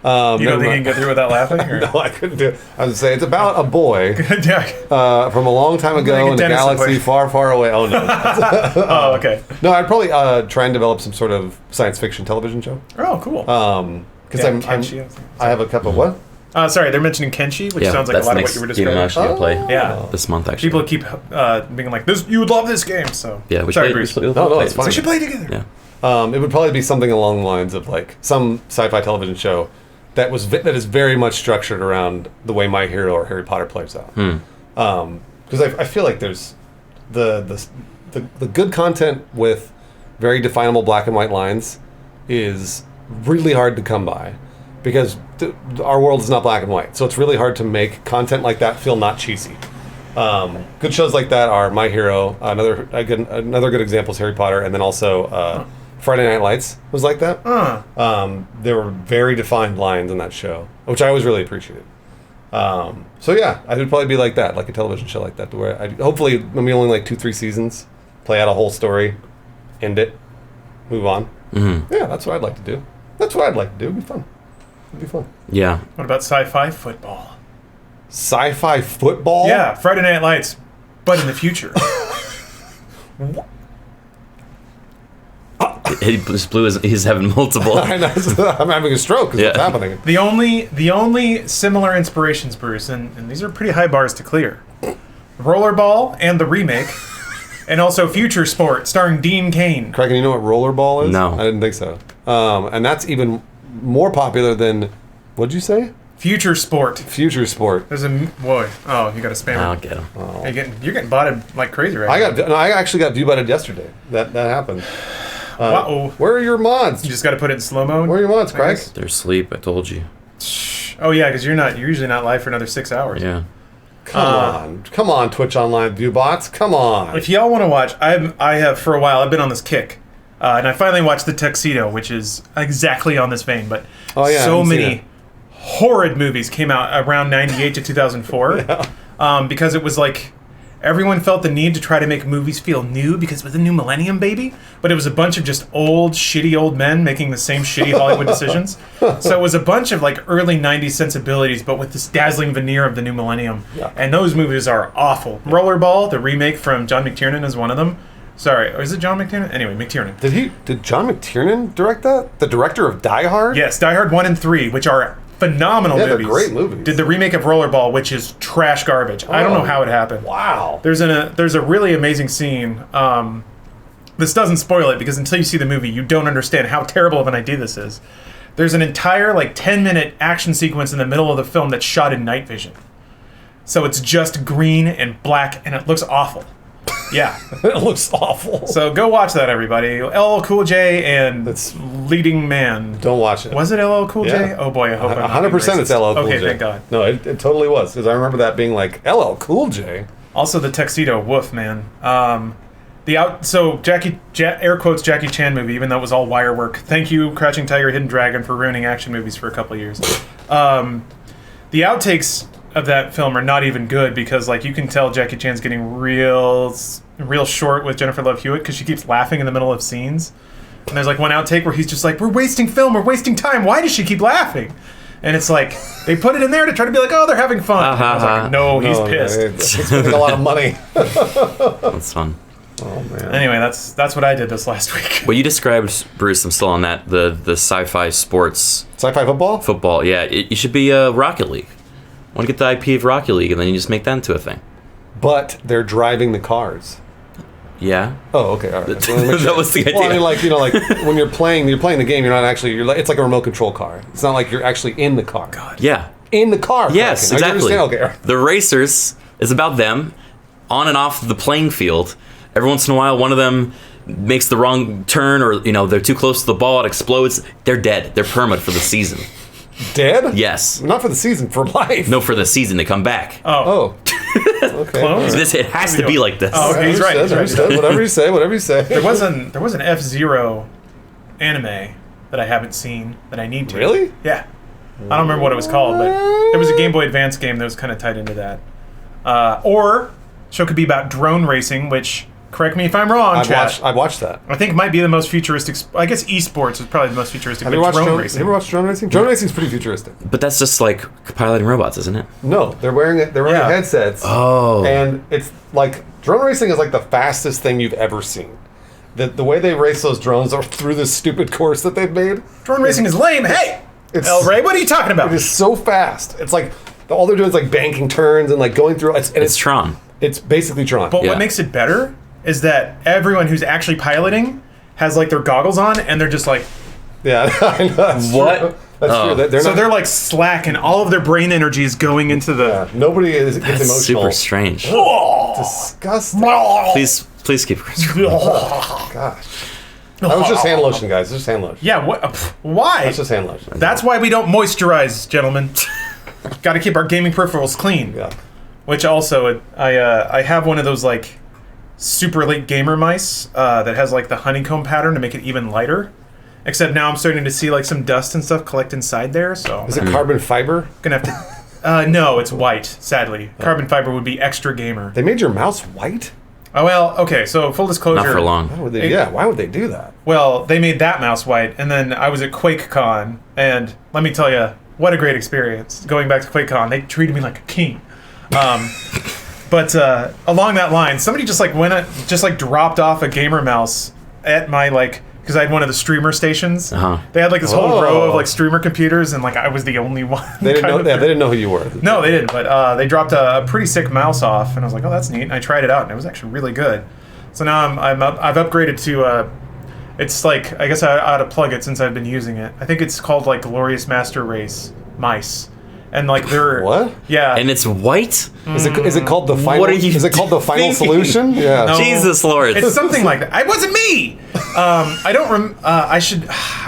You don't think you can get through without laughing? Or? No, I couldn't do it. I was going to say, it's about a boy from a long time ago in a galaxy far, far away. Oh, no. Oh, okay. No, I'd probably try and develop some sort of science fiction television show. Oh, cool. Because I have a couple of what? Sorry, they're mentioning Kenshi, which sounds like a lot of what you were describing. I'm actually gonna play this month, actually. People keep being like, "This, you would love this game." So sorry, Bruce. No, it's fine. We should play together. Yeah. It would probably be something along the lines of like some sci-fi television show that is very much structured around the way My Hero or Harry Potter plays out. Because I feel like there's the good content with very definable black and white lines is really hard to come by. Because our world is not black and white, so it's really hard to make content like that feel not cheesy. Good shows like that are My Hero. Another good example is Harry Potter, and then also Friday Night Lights was like that. There were very defined lines in that show, which I always really appreciated. So yeah, I would probably be like that, like a television show like that, to where hopefully maybe only like 2-3 seasons, play out a whole story, end it, move on. Yeah, that's what I'd like to do. It'd be fun. It'd be fun. Yeah. What about sci-fi football? Sci-fi football? Yeah, Friday Night Lights, but in the future. He just blew he's having multiple. I know, I'm having a stroke because what's happening. The only similar inspirations, Bruce, and these are pretty high bars to clear. Rollerball and the remake, and also Future Sport starring Dean Cain. Criken, you know what rollerball is? No. I didn't think so. And that's even more popular than, what'd you say? Future Sport. Future Sport. There's a boy. Oh, you got a spammer. I'll get him. Oh. You're getting botted like crazy right now. I actually got view-botted yesterday. That happened. Where are your mods? You just got to put it in slow mode. Where are your mods, Craig? They're asleep. I told you. Oh yeah, because you're usually not live for another 6 hours. Yeah. Come on, Twitch Online viewbots. Come on. If y'all want to watch, I have for a while. I've been on this kick, and I finally watched The Tuxedo, which is exactly on this vein. But so many horrid movies came out around 98 to 2004 because it was like everyone felt the need to try to make movies feel new because it was the new millennium, baby. But it was a bunch of just old, shitty old men making the same shitty Hollywood decisions. So it was a bunch of like early 90s sensibilities, but with this dazzling veneer of the new millennium. Yeah. And those movies are awful. Rollerball, the remake from John McTiernan, is one of them. Sorry, or is it John McTiernan? Anyway, McTiernan. Did John McTiernan direct that? The director of Die Hard? Yes, Die Hard 1 and 3, which are phenomenal movies. They're great movies. Did the remake of Rollerball, which is trash garbage. I don't know how it happened. Wow. There's a really amazing scene. This doesn't spoil it because until you see the movie, you don't understand how terrible of an idea this is. There's an entire 10-minute action sequence in the middle of the film that's shot in night vision. So it's just green and black, and it looks awful. Yeah. It looks awful. So go watch that, everybody. LL Cool J and Leading Man. Don't watch it. Was it LL Cool J? Oh boy, I hope I'm not 100% it's LL Cool J. Okay, thank God. No, it totally was, because I remember that being like, LL Cool J. Also the tuxedo, woof, man. Air quotes Jackie Chan movie, even though it was all wire work. Thank you, Crouching Tiger, Hidden Dragon, for ruining action movies for a couple of years. The outtakes of that film are not even good because you can tell Jackie Chan's getting real short with Jennifer Love Hewitt because she keeps laughing in the middle of scenes. And there's one outtake where he's just like, we're wasting film, we're wasting time, why does she keep laughing? And it's they put it in there to try to be oh, they're having fun. I was like, no, he's pissed. He's spending a lot of money. That's fun. Oh man. Anyway, that's what I did this last week. Well, you described, Bruce, I'm still on that, the sci-fi sports. Sci-fi football? Football, yeah. You should be Rocket League. I want to get the IP of Rocket League, and then you just make that into a thing. But they're driving the cars. Yeah. Oh, okay. All right. That was the idea. Well, I mean, when you're playing the game, you're not actually. It's like a remote control car. It's not like you're actually in the car. God. Yeah. In the car. Yes, exactly. Okay. The racers is about them on and off the playing field. Every once in a while, one of them makes the wrong turn, or they're too close to the ball, it explodes. They're dead. They're permanent for the season. Dead? Yes. Not for the season, for life. No, for the season. They come back. Oh. Okay. Clones? It has to be like this. Oh, okay, he's right. Whatever you say. There was an F-Zero anime that I haven't seen that I need to. Really? Yeah. I don't remember what it was called, but it was a Game Boy Advance game that was kind of tied into that. Or show could be about drone racing, which, correct me if I'm wrong, I've watched that. I think might be the most futuristic. I guess esports is probably the most futuristic. Have you watched drone racing? Have you ever watched drone racing? Drone racing's pretty futuristic. But that's just piloting robots, isn't it? No, they're wearing headsets. Oh. And it's drone racing is the fastest thing you've ever seen. The way they race those drones are through this stupid course that they've made. Drone racing is lame. Hey, El Rey, what are you talking about? It is so fast. It's all they're doing is banking turns and going through. It's Tron. It's basically Tron. But what makes it better is that everyone who's actually piloting has their goggles on and they're just yeah, I know, that's what? True. That's true. They're slack and all of their brain energy is going into the. Yeah, nobody gets That's emotional. super strange. Disgusting. Please keep. Oh, gosh. That was just hand lotion, guys. Just hand lotion. Yeah. Why? That's just hand lotion. That's why we don't moisturize, gentlemen. Got to keep our gaming peripherals clean. Yeah. Which also, I have one of those super late gamer mice that has the honeycomb pattern to make it even lighter. Except now I'm starting to see some dust and stuff collect inside there. So is it carbon fiber? Gonna have to. No, it's white. Sadly, carbon fiber would be extra gamer. They made your mouse white? Oh well, okay. So full disclosure. Not for long. Why would they do that? Well, they made that mouse white, and then I was at QuakeCon, and let me tell you, what a great experience. Going back to QuakeCon, they treated me like a king. But along that line, somebody just dropped off a gamer mouse at my because I had one of the streamer stations. Uh-huh. They had this whole row of streamer computers, and I was the only one. They didn't know. They didn't know who you were. No, they didn't. But they dropped a pretty sick mouse off, and I was like, "Oh, that's neat." And I tried it out, and it was actually really good. So now I've upgraded to. It's I guess I ought to plug it since I've been using it. I think it's called Glorious Master Race mice. And they're what? Yeah, and it's white. Is it called the final? What are you Is it called the final solution? Yeah. No, Jesus Lord. It's something like that. It wasn't me. I don't. I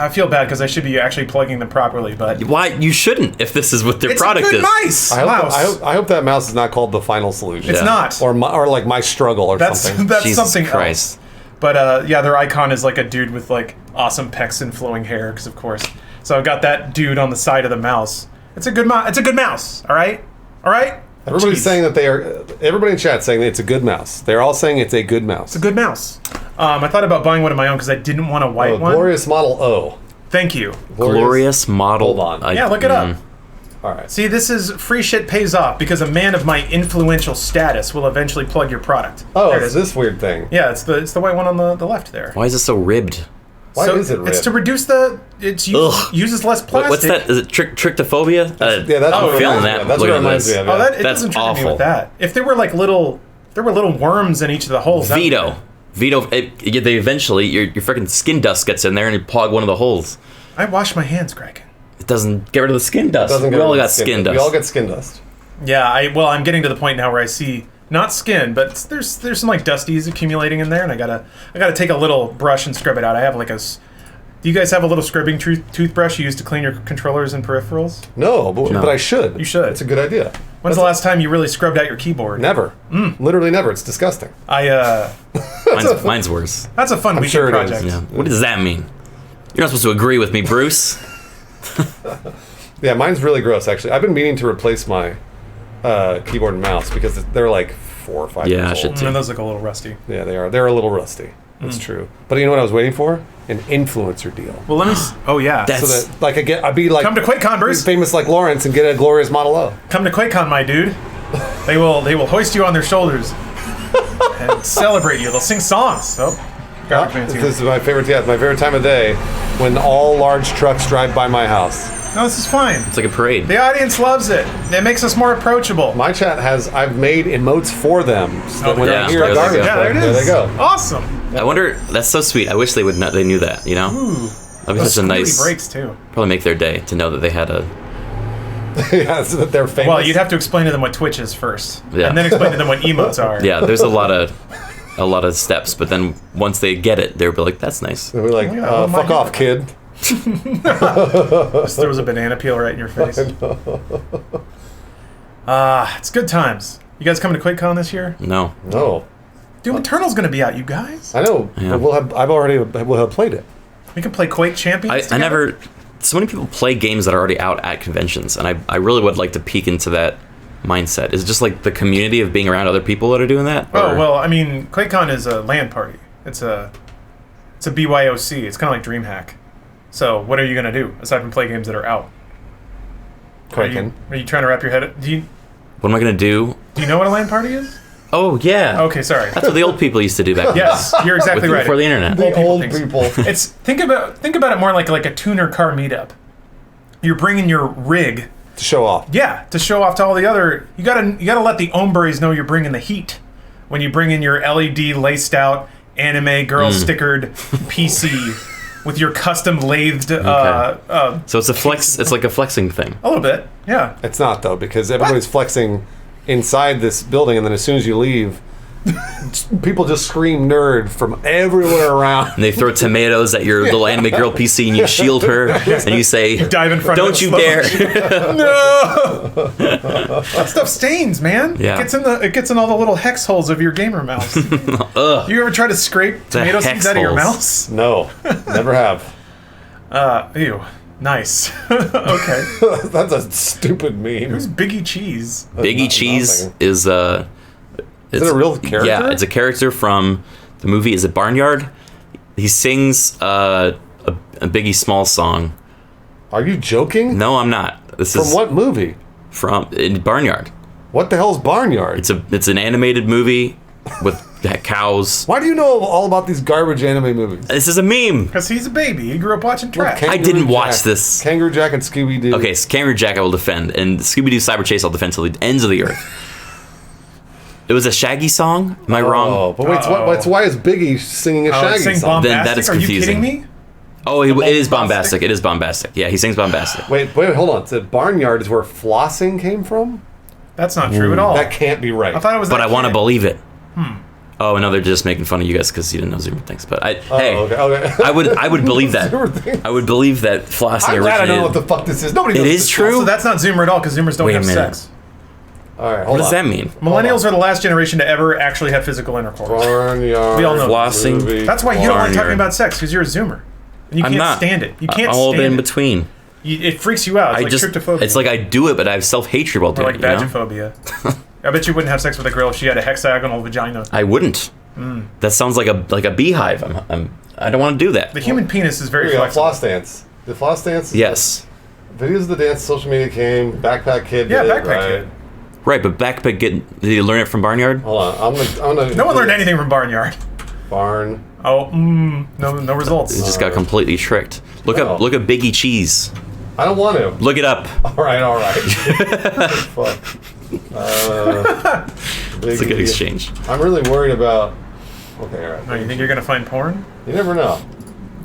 feel bad because I should be actually plugging them properly. But why you shouldn't if this is what their it's product a good is? Mice. I hope that mouse is not called the final solution. It's not. Or my struggle or something. That's Jesus something Christ. else. But yeah, their icon is a dude with awesome pecs and flowing hair, because of course. So I've got that dude on the side of the mouse. It's a good mouse. All right. Everybody's Jeez. saying that everybody in chat saying that it's a good mouse. They're all saying it's a good mouse. It's a good mouse. I thought about buying one of my own because I didn't want a white one. Glorious Model O. Thank you. Glorious model. Hold on. Yeah, look it up. All right. See, this is free shit pays off because a man of my influential status will eventually plug your product. Oh, There it it's is. this weird thing. Yeah, it's the white one on the left there. Why is it so ribbed? Why is it ribbed? It's to reduce uses less plastic. What's that? Is it trichtophobia? Yeah, that's I'm what feeling it that. That's what it Look at reminds this. me of. Oh, Yeah. that it That's doesn't trigger me awful. with that. If there were like little worms in each of the holes. that Vito. They eventually your freaking skin dust gets in there and you plug one of the holes. I wash my hands, Criken. It doesn't get rid of the skin dust. Doesn't We get all rid of got skin dust. We all get skin dust. Yeah, I'm getting to the point now where I see not skin, but there's some like dusties accumulating in there, and I gotta take a little brush and scrub it out. I have like do you guys have a little scrubbing toothbrush you use to clean your controllers and peripherals? No, but I should. You should. It's a good idea. When's the last time you really scrubbed out your keyboard? Never. Literally never. It's disgusting. Mine's worse. That's a fun weekend sure it is. project. Yeah. What does that mean? You're not supposed to agree with me, Bruce. Yeah, mine's really gross, actually. I've been meaning to replace my keyboard and mouse because they're like 4 or 5 Yeah, years I old. should too. And those look a little rusty. Yeah, they are. They're a little rusty. That's true. But you know what I was waiting for? An influencer deal. Well, let me. Oh yeah. That's- So that like I'd be like Come to QuakeCon, be Bruce. famous like Lawrence and get a glorious Model O. Come to QuakeCon, my dude. They will hoist you on their shoulders and celebrate you. They'll sing songs. Oh, garbage man's here. This is my favorite. Yeah, it's my favorite time of day when all large trucks drive by my house. No, this is fine. It's like a parade. The audience loves it. It makes us more approachable. My chat I've made emotes for them so that when yeah. they hear a There garbage they go. Yeah, there it truck, is. there they go. Awesome. I wonder. That's so sweet. I wish they would. They knew that. You know. That'd be Those such a squealy nice. breaks too. Probably make their day to know that they had a. Yeah, so that they're famous. Well, you'd have to explain to them what Twitch is first, Yeah. and then explain to them what emotes are. Yeah, there's a lot of steps, but then once they get it, they'll be like, "That's nice." And we're like, Yeah, oh my fuck off, God. kid. Just throws a banana peel right in your face. It's good times. You guys coming to QuakeCon this year? No. No, Doom Eternal's gonna be out, you guys. I know. Yeah. But we'll have played it. We can play Quake Champions. I together. never. So many people play games that are already out at conventions, and I really would like to peek into that mindset. Is it just like the community of being around other people that are doing that? Oh Or- well, I mean, QuakeCon is a LAN party. It's a BYOC. It's kind of like DreamHack. So what are you gonna do aside from play games that are out? Criken. Are you trying to wrap your head? Do you What am I gonna do? know what a LAN party is? Oh yeah. Okay, sorry. That's what the old people used to do back then. Yes, you're exactly right. Before the internet. The old things. people. It's think about it more like a tuner car meetup. You're bringing your rig, To show off. yeah, to show off to all the other. You gotta let the hombres know you're bringing the heat when you bring in your LED laced out anime girl stickered PC with your custom lathed. So it's a flex. It's like a flexing thing. A little bit, yeah. It's not though, because everybody's flexing inside this building, and then as soon as you leave, people just scream nerd from everywhere around. And they throw tomatoes at your little anime girl PC, and you shield her, and you say, Dive in front. "Don't of you the dare!" No. That stuff stains, man. Yeah. It gets in all the little hex holes of your gamer mouse. Ugh. You ever try to scrape tomato hex seeds out of your holes. mouse? No, never have. Ew. Nice. Okay. That's a stupid meme. Who's Biggie Cheese? Biggie Cheese nothing. is Is it a real character? Yeah, it's a character from the movie. Is it Barnyard? He sings a Biggie Smalls song. Are you joking? No, I'm not. This From is what movie? from in Barnyard. What the hell's Barnyard? It's an animated movie with cows. Why do you know all about these garbage anime movies? This is a meme. Because he's a baby. He grew up watching trash. I didn't watch this. Kangaroo Jack and Scooby Doo. Okay, so Kangaroo Jack I will defend, and Scooby Doo Cyber Chase I'll defend till the ends of the earth. It was a Shaggy song. Am I Oh, wrong? but wait, why is Biggie singing a Shaggy Saying song? Then bombastic? that is Are you confusing. kidding me? Oh, it is bombastic? bombastic. It is bombastic. Yeah, he sings bombastic. Wait, hold on. So Barnyard is where flossing came from? That's not true at all. That can't be right. I thought it was. But that I want to kid. believe it. Oh, no, they're just making fun of you guys because you didn't know Zoomer things. But hey, okay. I would believe that. Zoomer things. I would believe that flossing I'm glad I don't know what originated. the fuck this is. Nobody It knows is this true? So that's not Zoomer at all because Zoomers don't Wait a have minute. sex. All right, What hold does on. that mean? Millennials are the last generation to ever actually have physical intercourse. Barnyard. We all know. Flossing. movie. That's why you don't like talking Barnyard. about sex because you're a Zoomer. And you I'm can't not. stand it. You can't I'm all stand in it. between. It freaks you out. It's like tryptophobia. It's like I do it, but I have self-hatred while doing it. Or like vagophobia. I bet you wouldn't have sex with a girl if she had a hexagonal vagina. I wouldn't. That sounds like a beehive. I don't want to do that. The human penis is very flexible. Floss dance. The floss dance? Yes. Videos of the dance, social media came, Backpack Kid did Backpack Kid. Right, but Backpack Kid, did you learn it from Barnyard? Hold on, I'm gonna no one learned anything from Barnyard. Barn. Oh, no results. You just got completely tricked. Look up Biggie Cheese. I don't want to. Look it up. All right. Fuck. It's a good exchange. I'm really worried about. Okay, all right. Oh, you think you're gonna find porn? You never know.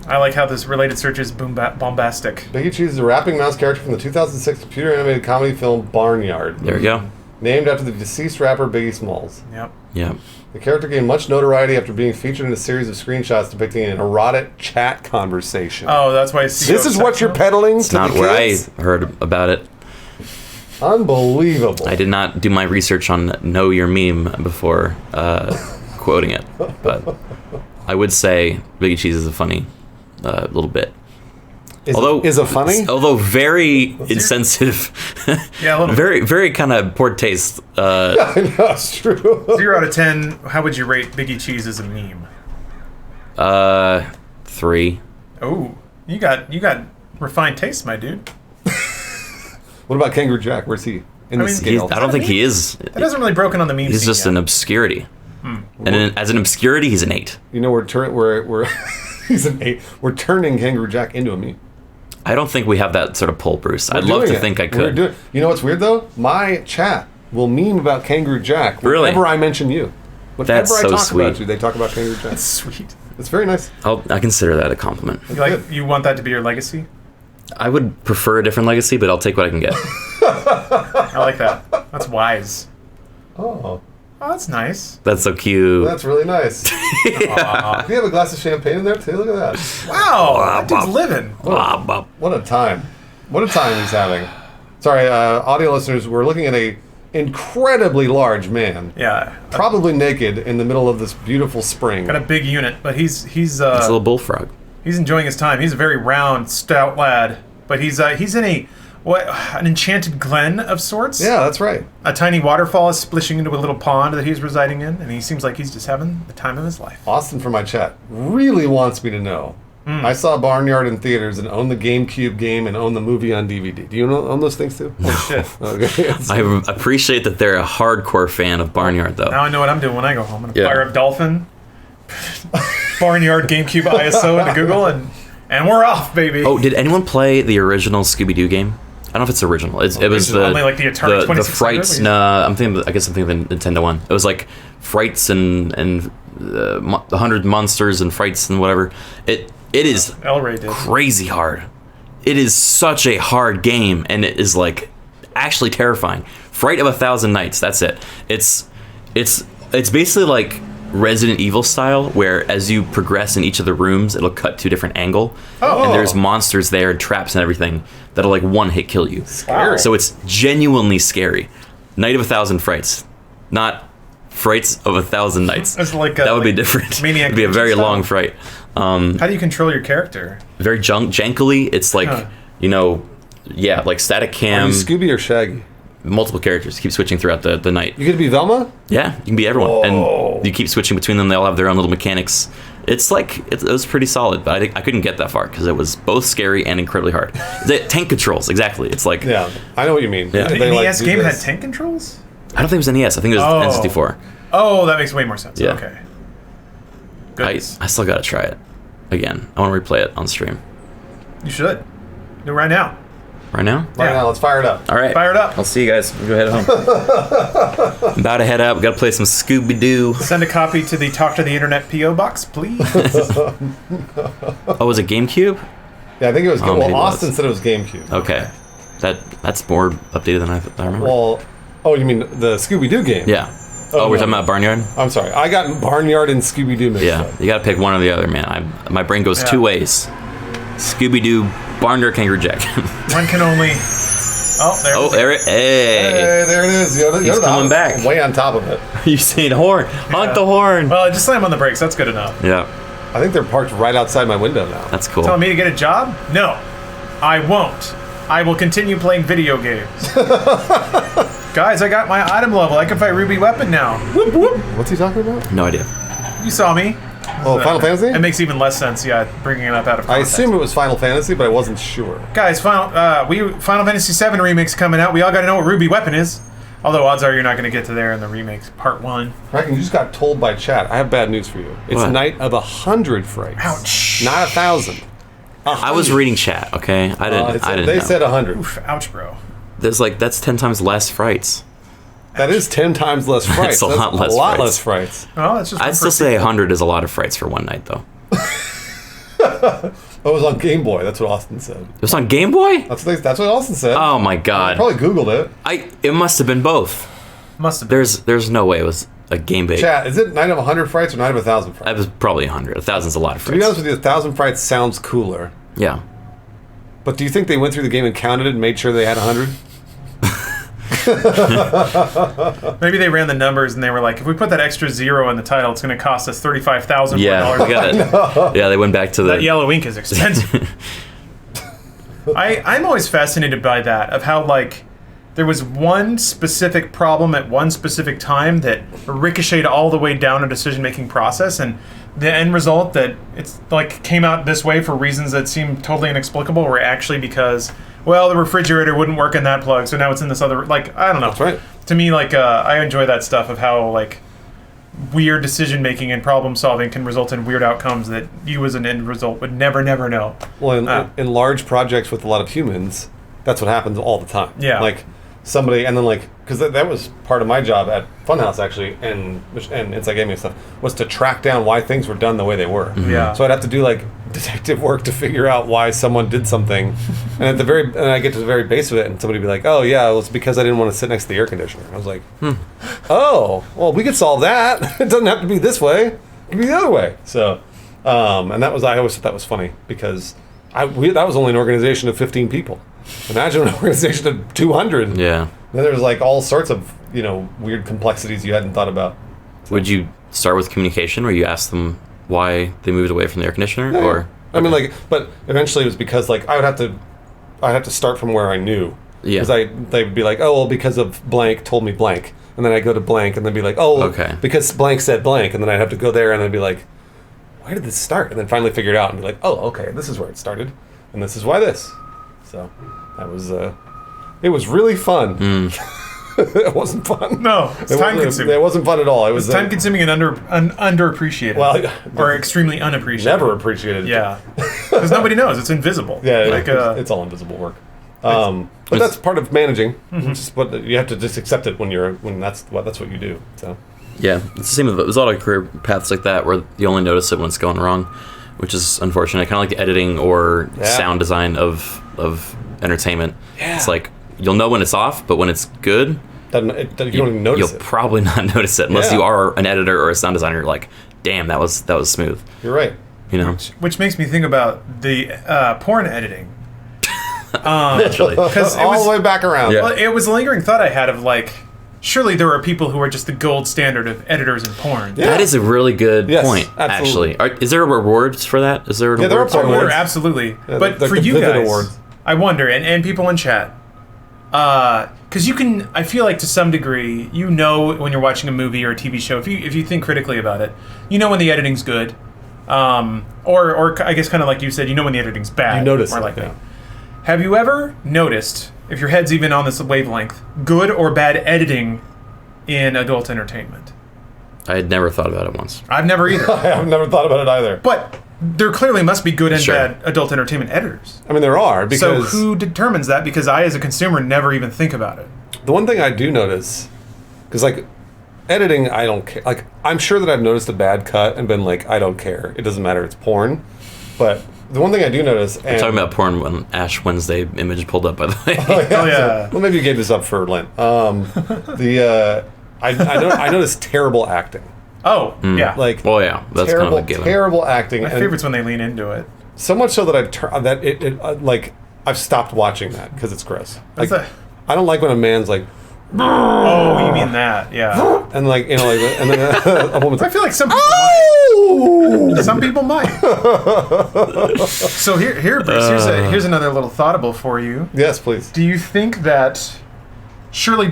I like how this related search is bombastic. Biggie Cheese is a rapping mouse character from the 2006 computer animated comedy film Barnyard. There we go. Named after the deceased rapper Biggie Smalls. Yep. The character gained much notoriety after being featured in a series of screenshots depicting an erotic chat conversation. Oh, that's why it's This is what you're peddling to the kids? Not where I heard about it. Unbelievable. I did not do my research on Know Your Meme before quoting it, but I would say Biggie Cheese is a funny little bit. Is it funny? Although very insensitive. Yeah, a little very, very kind of poor taste. Yeah, I know, it's true. 0 out of 10, how would you rate Biggie Cheese as a meme? 3. Oh, you got refined taste, my dude. What about Kangaroo Jack? Where's he in the scale? I don't think he is. That hasn't really broken on the meme He's scene just yet. an obscurity. And as an obscurity, he's an 8. You know, we're he's an 8. We're turning Kangaroo Jack into a meme. I don't think we have that sort of pull, Bruce. I'd love to think I could. You know what's weird though? My chat will meme about Kangaroo Jack whenever I mention you. Whenever That's I so talk sweet. about you, they talk about Kangaroo Jack. That's sweet. It's very nice. I consider that a compliment. You want that to be your legacy? I would prefer a different legacy, but I'll take what I can get. I like that. That's wise. Oh, that's nice. That's so cute. that's really nice. Do you have a glass of champagne in there too? Look at that. Wow, that dude's living. What a time. What a time he's having. Sorry, audio listeners, we're looking at a incredibly large man. Yeah. Probably naked in the middle of this beautiful spring. Got a big unit, but he's It's a little bullfrog. He's enjoying his time. He's a very round, stout lad, but he's in an enchanted glen of sorts. Yeah, that's right. A tiny waterfall is splishing into a little pond that he's residing in, and he seems like he's just having the time of his life. Austin from my chat really wants me to know. I saw Barnyard in theaters and own the GameCube game and own the movie on DVD. Do you own those things too? Oh, shit. Okay. I appreciate that they're a hardcore fan of Barnyard, though. Now I know what I'm doing when I go home. I'm going to fire up Dolphin, Barnyard GameCube ISO into Google, and we're off, baby. Oh, did anyone play the original Scooby-Doo game? I don't know if it's original. It was the only like the Atari 2600. Frights. No, I guess I'm thinking of the Nintendo one. It was like Frights and 100 monsters and Frights and whatever. It is crazy hard. It is such a hard game, and it is like actually terrifying. Fright of 1,000 Nights. That's it. It's basically like Resident Evil style, where as you progress in each of the rooms, it'll cut to a different angle, and there's monsters there and traps and everything that'll like one hit kill you. Scary. So it's genuinely scary. Night of 1,000 Frights, not Frights of 1,000 Nights. It's like that would be different. Maniac It'd be a very style. long fright. How do you control your character? Very jankily. It's like like static cam. Are you Scooby or Shaggy? Multiple characters keep switching throughout the night. You could be Velma? Yeah, you can be everyone. Whoa. And you keep switching between them. They all have their own little mechanics. It's like, it was pretty solid, but I couldn't get that far because it was both scary and incredibly hard. The tank controls, exactly. It's like... Yeah, I know what you mean. Yeah. The NES game had tank controls? I don't think it was NES. I think it was N64. Oh, that makes way more sense. Yeah. Okay. I still gotta try it again. I want to replay it on stream. You should. Do it right now. Right now? Right now, let's fire it up. All right. Fire it up. I'll see you guys. We'll go head home. I'm about to head out. We gotta play some Scooby-Doo. Send a copy to the Talk to the Internet P.O. Box, please. Oh, was it GameCube? Yeah, I think it was. maybe it Austin was. said it was GameCube. Okay. That's more updated than I remember. Well, you mean the Scooby-Doo game? Yeah. Oh, we're no. talking about Barnyard? I'm sorry. I got Barnyard and Scooby-Doo mixed Yeah. up. You gotta pick one or the other, man. My brain goes two ways. Scooby-Doo, Barnyard, Kangaroo Jack. One can only... Oh, there it is. there it is. Hey, there it is. He's coming back. Way on top of it. You seen horn. Honk the horn. Well, just slam on the brakes. That's good enough. Yeah. I think they're parked right outside my window now. That's cool. Telling me to get a job? No, I won't. I will continue playing video games. Guys, I got my item level. I can fight Ruby Weapon now. Whoop, whoop. What's he talking about? No idea. You saw me. Oh, Final Fantasy? It makes even less sense, bringing it up out of I context. assume it was Final Fantasy, but I wasn't sure. Guys, Final Fantasy VII Remake's coming out. We all got to know what Ruby Weapon is. Although odds are you're not going to get to there in the remakes, part 1. Criken, you just got told by chat. I have bad news for you. It's What? Night of 100 Frights. Ouch. Not 1,000. I was reading chat, okay? I didn't They know. said 100. Oof, ouch, bro. That's 10 times less frights. That is 10 times less frights. That's a lot less frights. less frights. Oh, that's just. I'd still say 100 is a lot of frights for one night, though. It was on Game Boy. That's what Austin said. It was on Game Boy? That's what Austin said. Oh my I god. probably Googled it. It must have been both. Must have been. There's no way it was a Game Boy. Chat, is it Night of 100 Frights or Night of 1,000 Frights? That was probably 100. 1,000's a lot of To be frights. honest with you, 1,000 Frights sounds cooler. Yeah. But do you think they went through the game and counted it and made sure they had 100? Maybe they ran the numbers and they were like, if we put that extra 0 in the title, it's going to cost us $35,000 Yeah. more. We got it. Yeah, they went back to the That yellow ink is expensive. I'm always fascinated by that, of how, like, there was one specific problem at one specific time that ricocheted all the way down a decision-making process, and the end result that it's like came out this way for reasons that seem totally inexplicable were actually because, well, the refrigerator wouldn't work in that plug, so now it's in this other, like, I don't know. That's right. To me, like, I enjoy that stuff of how, like, weird decision-making and problem-solving can result in weird outcomes that you as an end result would never know. Well, in large projects with a lot of humans, that's what happens all the time. Yeah. Like, somebody, and then, like, because that was part of my job at Funhouse, actually, and Inside Gaming and stuff, was to track down why things were done the way they were. Yeah. So I'd have to do, like, detective work to figure out why someone did something. And I get to the very base of it, and somebody would be like, oh, yeah, well, it's because I didn't want to sit next to the air conditioner. I was like, oh, well, we could solve that. It doesn't have to be this way. It can be the other way. So, and I always thought that was funny, because that was only an organization of 15 people. Imagine an organization of 200. Yeah. Then there's, like, all sorts of, weird complexities you hadn't thought about. Would you start with communication where you ask them why they moved away from the air conditioner? Yeah. Or I mean, like, but eventually it was because, like, I'd have to start from where I knew. Yeah. Because they'd be like, oh, well, because of blank told me blank. And then I'd go to blank and then be like, oh, Okay. because blank said blank. And then I'd have to go there and then be like, why did this start? And then finally figure it out and be like, oh, okay, this is where it started. And this is why this. So that was, it was really fun. It wasn't fun. No, it's time-consuming. It wasn't fun at all. It was It's time-consuming and underappreciated. Well, or extremely unappreciated. never appreciated. Yeah. Because nobody knows. It's invisible. Yeah, Like, it's all invisible work. But that's part of managing. It's just what you have to just accept it when that's what you do. So yeah, it's the same with there's a lot of career paths like that where you only notice it when it's going wrong, which is unfortunate. Kind of like the editing or sound design of entertainment. Yeah. It's like you'll know when it's off, but when it's good, you don't even notice you'll it. probably not notice it unless Yeah. you are an editor or a sound designer. You're like, damn, that was smooth. You're right. You know, which makes me think about the porn editing. naturally. Because All the way back around. Yeah. well, it was a lingering thought I had of, like, surely there are people who are just the gold standard of editors in porn. Yeah. That is a really good Yes, point. absolutely. Actually, is there rewards for that? Is there? Yeah, there are awards for porn Or awards. absolutely. Yeah, but the for you Vivid guys, Awards. I wonder, and people in chat, because you can, I feel like to some degree, when you're watching a movie or a TV show, if you think critically about it, you know when the editing's good, or I guess kind of like you said, you know when the editing's bad. You notice more it, likely. yeah. Have you ever noticed, if your head's even on this wavelength, good or bad editing in adult entertainment? I had never thought about it once. I've never either. I've never thought about it either. But there clearly must be good and Sure. bad adult entertainment editors. I mean, there are, So because who determines that? Because I, as a consumer, never even think about it. the one thing I do notice, because, like, editing, I don't care. Like, I'm sure that I've noticed a bad cut and been like, I don't care. It doesn't matter. It's porn. But the one thing I do notice, and I'm talking about porn when Ash Wednesday image pulled up, by the way. Oh, yeah. Well, maybe you gave this up for Lent. I noticed terrible acting. Oh, yeah. Like, Well, yeah, that's terrible, kind of a given. terrible acting. My and favorite's when they lean into it. so much so that I've stopped watching that because it's gross. Like, That's I don't like when a man's like, Oh, you mean that, yeah. And like, you know, like, and then a woman's I like, feel like some people might. Some people might. So here, Bruce. Here's another little thoughtable for you. yes, please. Do you think that? Surely.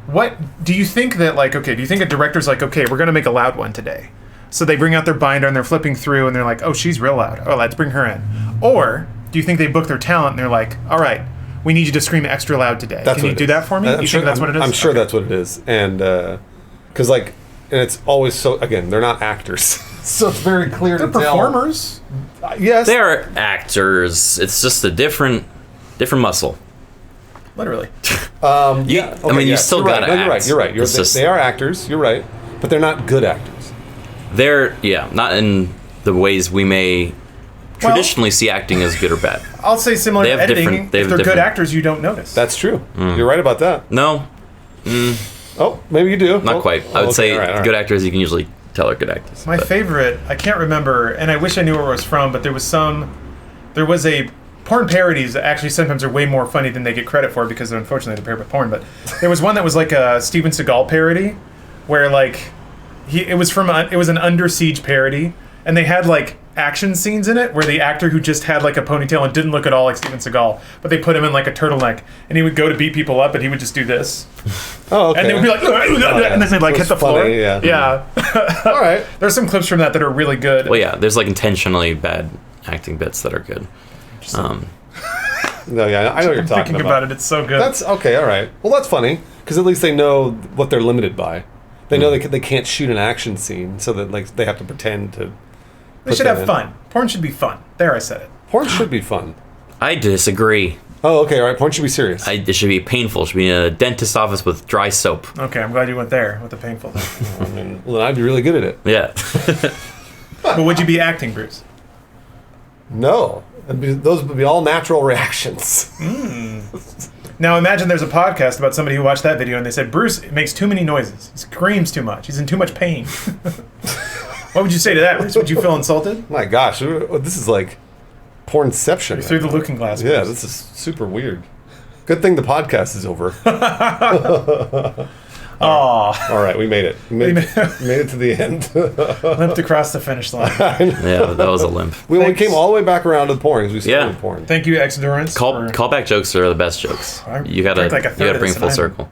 What do you think that like? Okay, do you think a director's like, okay, we're gonna make a loud one today? So they bring out their binder and they're flipping through and they're like, oh, she's real loud. Oh, let's bring her in. Or do you think they book their talent and they're like, all right, we need you to scream extra loud today. Can you do that for me? You think that's what it is? I'm sure that's what it is. And because like, and it's always so. Again, they're not actors, so it's very clear They're to tell. performers. Yes, They are actors. It's just a different muscle. Literally. Yeah, I mean, you still you're right. gotta No, you're right. act. You're right. It's just- they are actors. You're right, but they're not good actors. They're not in the ways we may traditionally see acting as good or bad. I'll say similar They to have editing. different- they If have they're good different- actors, you don't notice. That's true. You're right about that. No, Oh, maybe you do. not quite. I would say all right. good actors you can usually tell are good actors. My but- favorite, I can't remember, and I wish I knew where it was from, but there was a porn parodies that actually sometimes are way more funny than they get credit for because they're unfortunately they're paired with porn. But there was one that was like a Steven Seagal parody, where like it was an Under Siege parody, and they had like action scenes in it where the actor who just had like a ponytail and didn't look at all like Steven Seagal, but they put him in like a turtleneck, and he would go to beat people up, and he would just do this, Oh, okay. and they would be like, and then they'd like So hit the it's funny, floor. yeah. All right. There's some clips from that are really good. Well, yeah, there's like intentionally bad acting bits that are good. No, yeah, I know what you're talking Thinking about it, it's so good. That's okay. All right. Well, that's funny because at least they know what they're limited by. They know they can't shoot an action scene, so that like they have to pretend to. They should have fun. Porn should be fun. There, I said it. Porn should be fun. I disagree. Oh, okay. All right. Porn should be serious. It should be painful. It should be in a dentist's office with dry soap. Okay, I'm glad you went there with the painful thing. I mean, well, then I'd be really good at it. Yeah. But would you be acting, Bruce? No, those would be all natural reactions. Now imagine there's a podcast about somebody who watched that video and they said, Bruce makes too many noises. He screams too much. He's in too much pain. What would you say to that, Bruce? Would you feel insulted? My gosh, this is like pornception. Through the looking glass. Yeah, Bruce. this is super weird. Good thing the podcast is over. Aw. All right, we made it. We made it to the end. Limped across the finish line. Yeah, that was a limp. we Thanks. came all the way back around to the porn because we started Yeah. with porn. Thank you, Xdurance. Callback jokes are the best jokes. I You gotta drank like a third of bring this full and circle.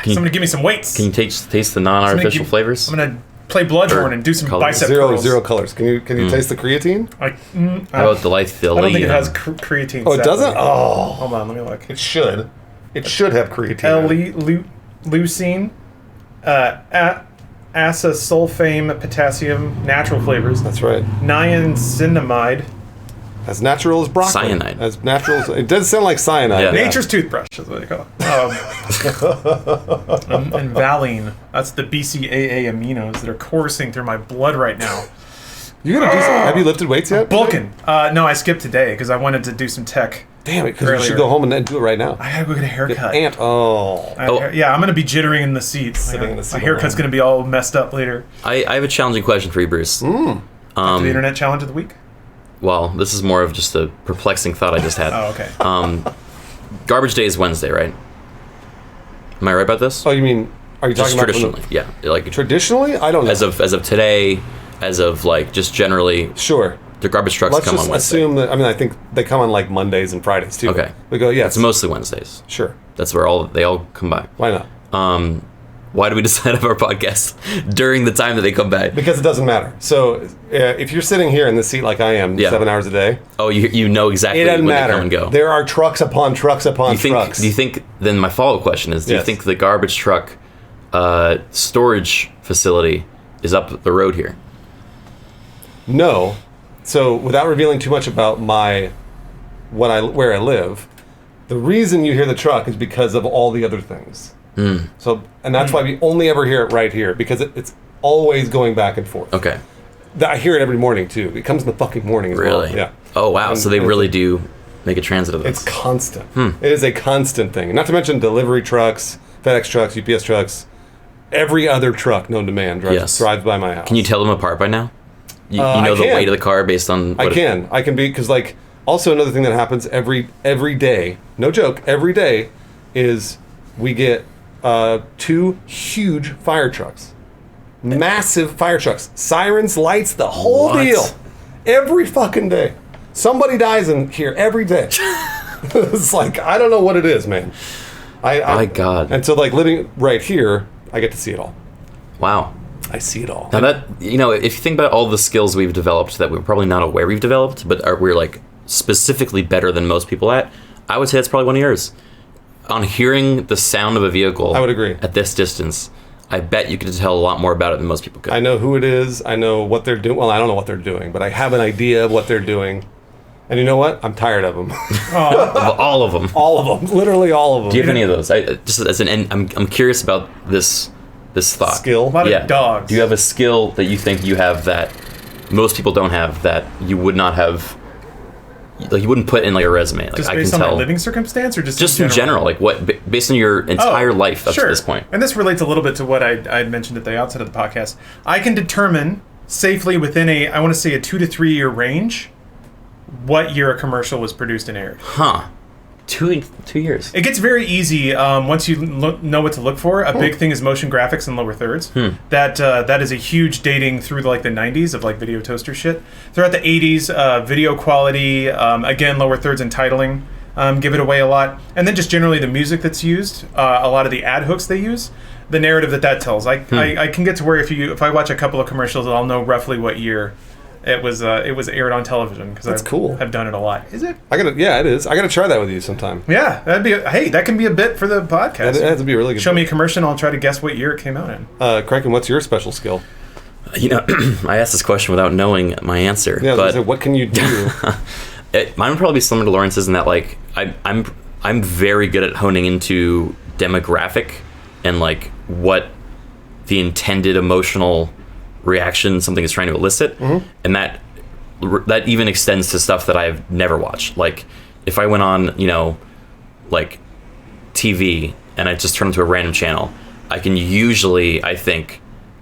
Somebody give me some weights. Can you taste the non-artificial flavors? I'm going to play Bloodborne and do some colors. bicep Zero curls. colors. Can you taste the creatine? I How about the life? I don't think it has creatine. Oh, it doesn't? sadly. Oh, Hold on, let me look. it should. It should have creatine. Leucine, acasulfame, potassium, natural flavors. That's right. Niacinamide, As natural as broccoli. Cyanide. As natural as... It does sound like cyanide. Yeah. nature's toothbrush is what they call it. And Valine. That's the BCAA aminos that are coursing through my blood right now. You're gonna do some... Have you lifted weights yet? Bulking. No, I skipped today because I wanted to do some tech. Damn it, because you Earlier. should go home and then do it right now. I gotta go get a haircut. Ant. Oh. Yeah, I'm gonna be jittering in the seats. Sitting in the seat My haircut's alone. gonna be all messed up later. I have a challenging question for you, Bruce. The internet challenge of the week. Well, this is more of just a perplexing thought I just had. Oh, okay. Garbage Day is Wednesday, right? Am I right about this? Oh, you mean... Are you Just talking about... traditionally, yeah. Like Traditionally? I don't know. as of today, as of like just generally, Sure. the garbage trucks Let's come just on Wednesday. assume that... I mean, I think they come on like Mondays and Fridays too. Okay. We go, yeah. It's mostly Wednesdays. Sure. That's where they all come by. Why not? Why do we decide to have our podcast during the time that they come by? Because it doesn't matter. So if you're sitting here in the seat like I am, Yeah. 7 hours a day, Oh, you know exactly it doesn't when matter. they come and go. There are trucks upon trucks upon trucks. Do you think? Then my follow-up question is: do you Yes. think the garbage truck storage facility is up the road here? No. So without revealing too much about where I live, the reason you hear the truck is because of all the other things. So, and that's why we only ever hear it right here, because it's always going back and forth. Okay, I hear it every morning too. It comes in the fucking morning as really? well. Yeah. Oh wow! So they And really do make a transit of It's this. constant. It is a constant thing. Not to mention delivery trucks, FedEx trucks, UPS trucks. Every other truck known to man drives by my house. Can you tell them apart by now? You I know the can. weight of the car based on. I can be, because like, also another thing that happens every day, no joke, every day is we get 2 huge fire trucks. Massive fire trucks. Sirens, lights, the whole deal. Every fucking day. Somebody dies in here every day. It's like, I don't know what it is, man. My God. And so, like, living right here, I get to see it all. Wow. I see it all. Now that, if you think about all the skills we've developed that we're probably not aware we've developed, but we're like specifically better than most people at, I would say that's probably one of yours. On hearing the sound of a vehicle, I would agree. At this distance, I bet you could tell a lot more about it than most people could. I know who it is. I know what they're doing. Well, I don't know what they're doing, but I have an idea of what they're doing. And you know what? I'm tired of them. All of them. All of them. Literally all of them. Do you have any of those? Just as I'm curious about this thought. Skill? A lot of dogs. Do you have a skill that you think you have that most people don't have, that you would not have, like you wouldn't put in like a resume? Like, just I based can on tell. my living circumstance, or just in general? Like what, based on your entire life up to this point? And this relates a little bit to what I mentioned at the outset of the podcast. I can determine safely within I want to say a 2 to 3 year range, what year a commercial was produced and aired. Huh. 2 years. It gets very easy once you know what to look for. A big thing is motion graphics and lower thirds. That is a huge dating through like the 90s of like video toaster shit. Throughout the 80s, video quality, again, lower thirds and titling give it away a lot. And then just generally the music that's used, a lot of the ad hooks they use, the narrative that tells. I can get to where if I watch a couple of commercials, I'll know roughly what year it was aired on television, because That's cool. I've done it a lot. Is it? Yeah, it is. I gotta try that with you sometime. Yeah, that can be a bit for the podcast. That has to be a really good. Show me a commercial, and I'll try to guess what year it came out in. Criken, what's your special skill? I asked this question without knowing my answer. Yeah, but what can you do? Mine would probably be similar to Lawrence's in that, like, I'm very good at honing into demographic and like what the intended emotional reaction something is trying to elicit, and that even extends to stuff that I've never watched. Like if I went on like TV and I just turned to a random channel, I can usually, I think,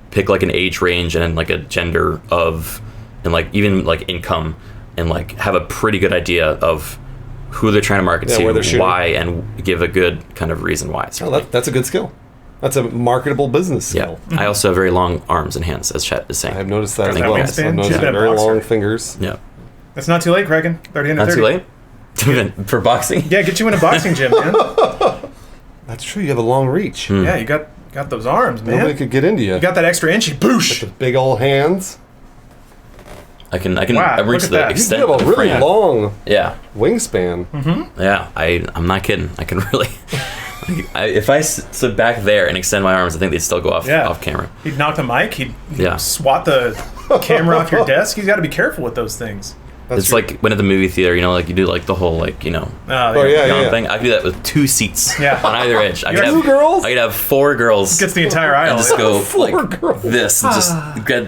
pick like an age range and like a gender and like even like income, and like have a pretty good idea of who they're trying to market to, why, and give a good kind of reason why. So that's a good skill. That's a marketable business skill. Yeah. I also have very long arms and hands, as Chet is saying. I've noticed that as That well. wingspan? I've noticed very long fingers. Yeah. It's not too late, Criken. 30 into 30. Not too late? For boxing? Yeah, get you in a boxing gym, man. That's true. You have a long reach. Yeah, you got those arms, man. Nobody could get into you. You got that extra inch, boosh. With the big old hands. I can Wow, reach look at the that. extent You have a of the really frame. long wingspan. Yeah, I'm not kidding. I can really... if I stood back there and extend my arms, I think they'd still go off camera. He'd knock the mic. He'd swat the camera off your desk. He's got to be careful with those things. It's like when at the movie theater, like you do like the whole like thing. I could do that with 2 seats on either edge. I could have 2 girls. I could have 4 girls. Gets the entire aisle. And just go 4 like girls. this. And just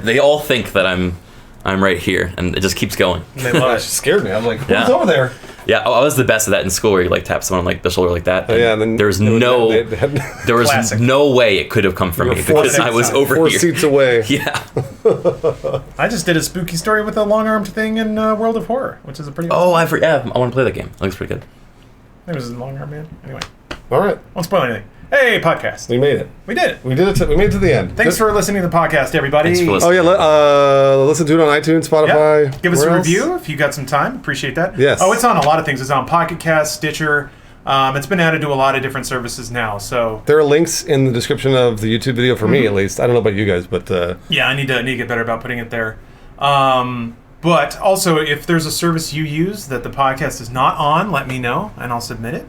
they all think that I'm right here, and it just keeps going. They love it. She scared me. I'm like, who's over there? Yeah, I was the best at that in school, where you like tap someone on like the shoulder like that. And then there was Classic. no way it could have come from me because I was over 4 here. seats away. Yeah. I just did a spooky story with a long-armed thing in World of Horror, which is a pretty... Oh, I want to play that game. It looks pretty good. It was a long-armed man. Anyway. All right. Won't spoil anything. Hey, podcast. We made it. We did it. We did it. We made it to the end. Thanks for listening to the podcast, everybody. Thanks for listening. Oh, yeah. Listen to it on iTunes, Spotify. Yep. Give us a review if you got some time. Appreciate that. Yes. Oh, it's on a lot of things. It's on Pocket Cast, Stitcher. It's been added to a lot of different services now. So there are links in the description of the YouTube video for me, at least. I don't know about you guys, but yeah, I need to get better about putting it there. But also, if there's a service you use that the podcast is not on, let me know and I'll submit it.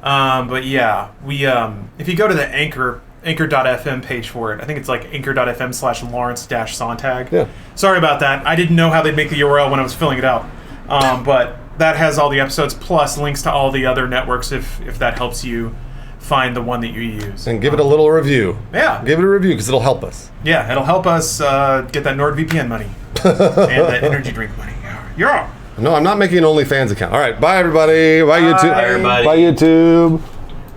But yeah, we if you go to the anchor.fm page for it, I think it's like anchor.fm/Lawrence-Sontag. Yeah. Sorry about that. I didn't know how they'd make the URL when I was filling it out. But that has all the episodes plus links to all the other networks if that helps you find the one that you use. And give it a little review. Yeah. Give it a review because it'll help us. Yeah, it'll help us get that NordVPN money and that energy drink money. Yeah. No, I'm not making an OnlyFans account. All right. Bye, everybody. Bye, YouTube. Bye, everybody. Bye, YouTube.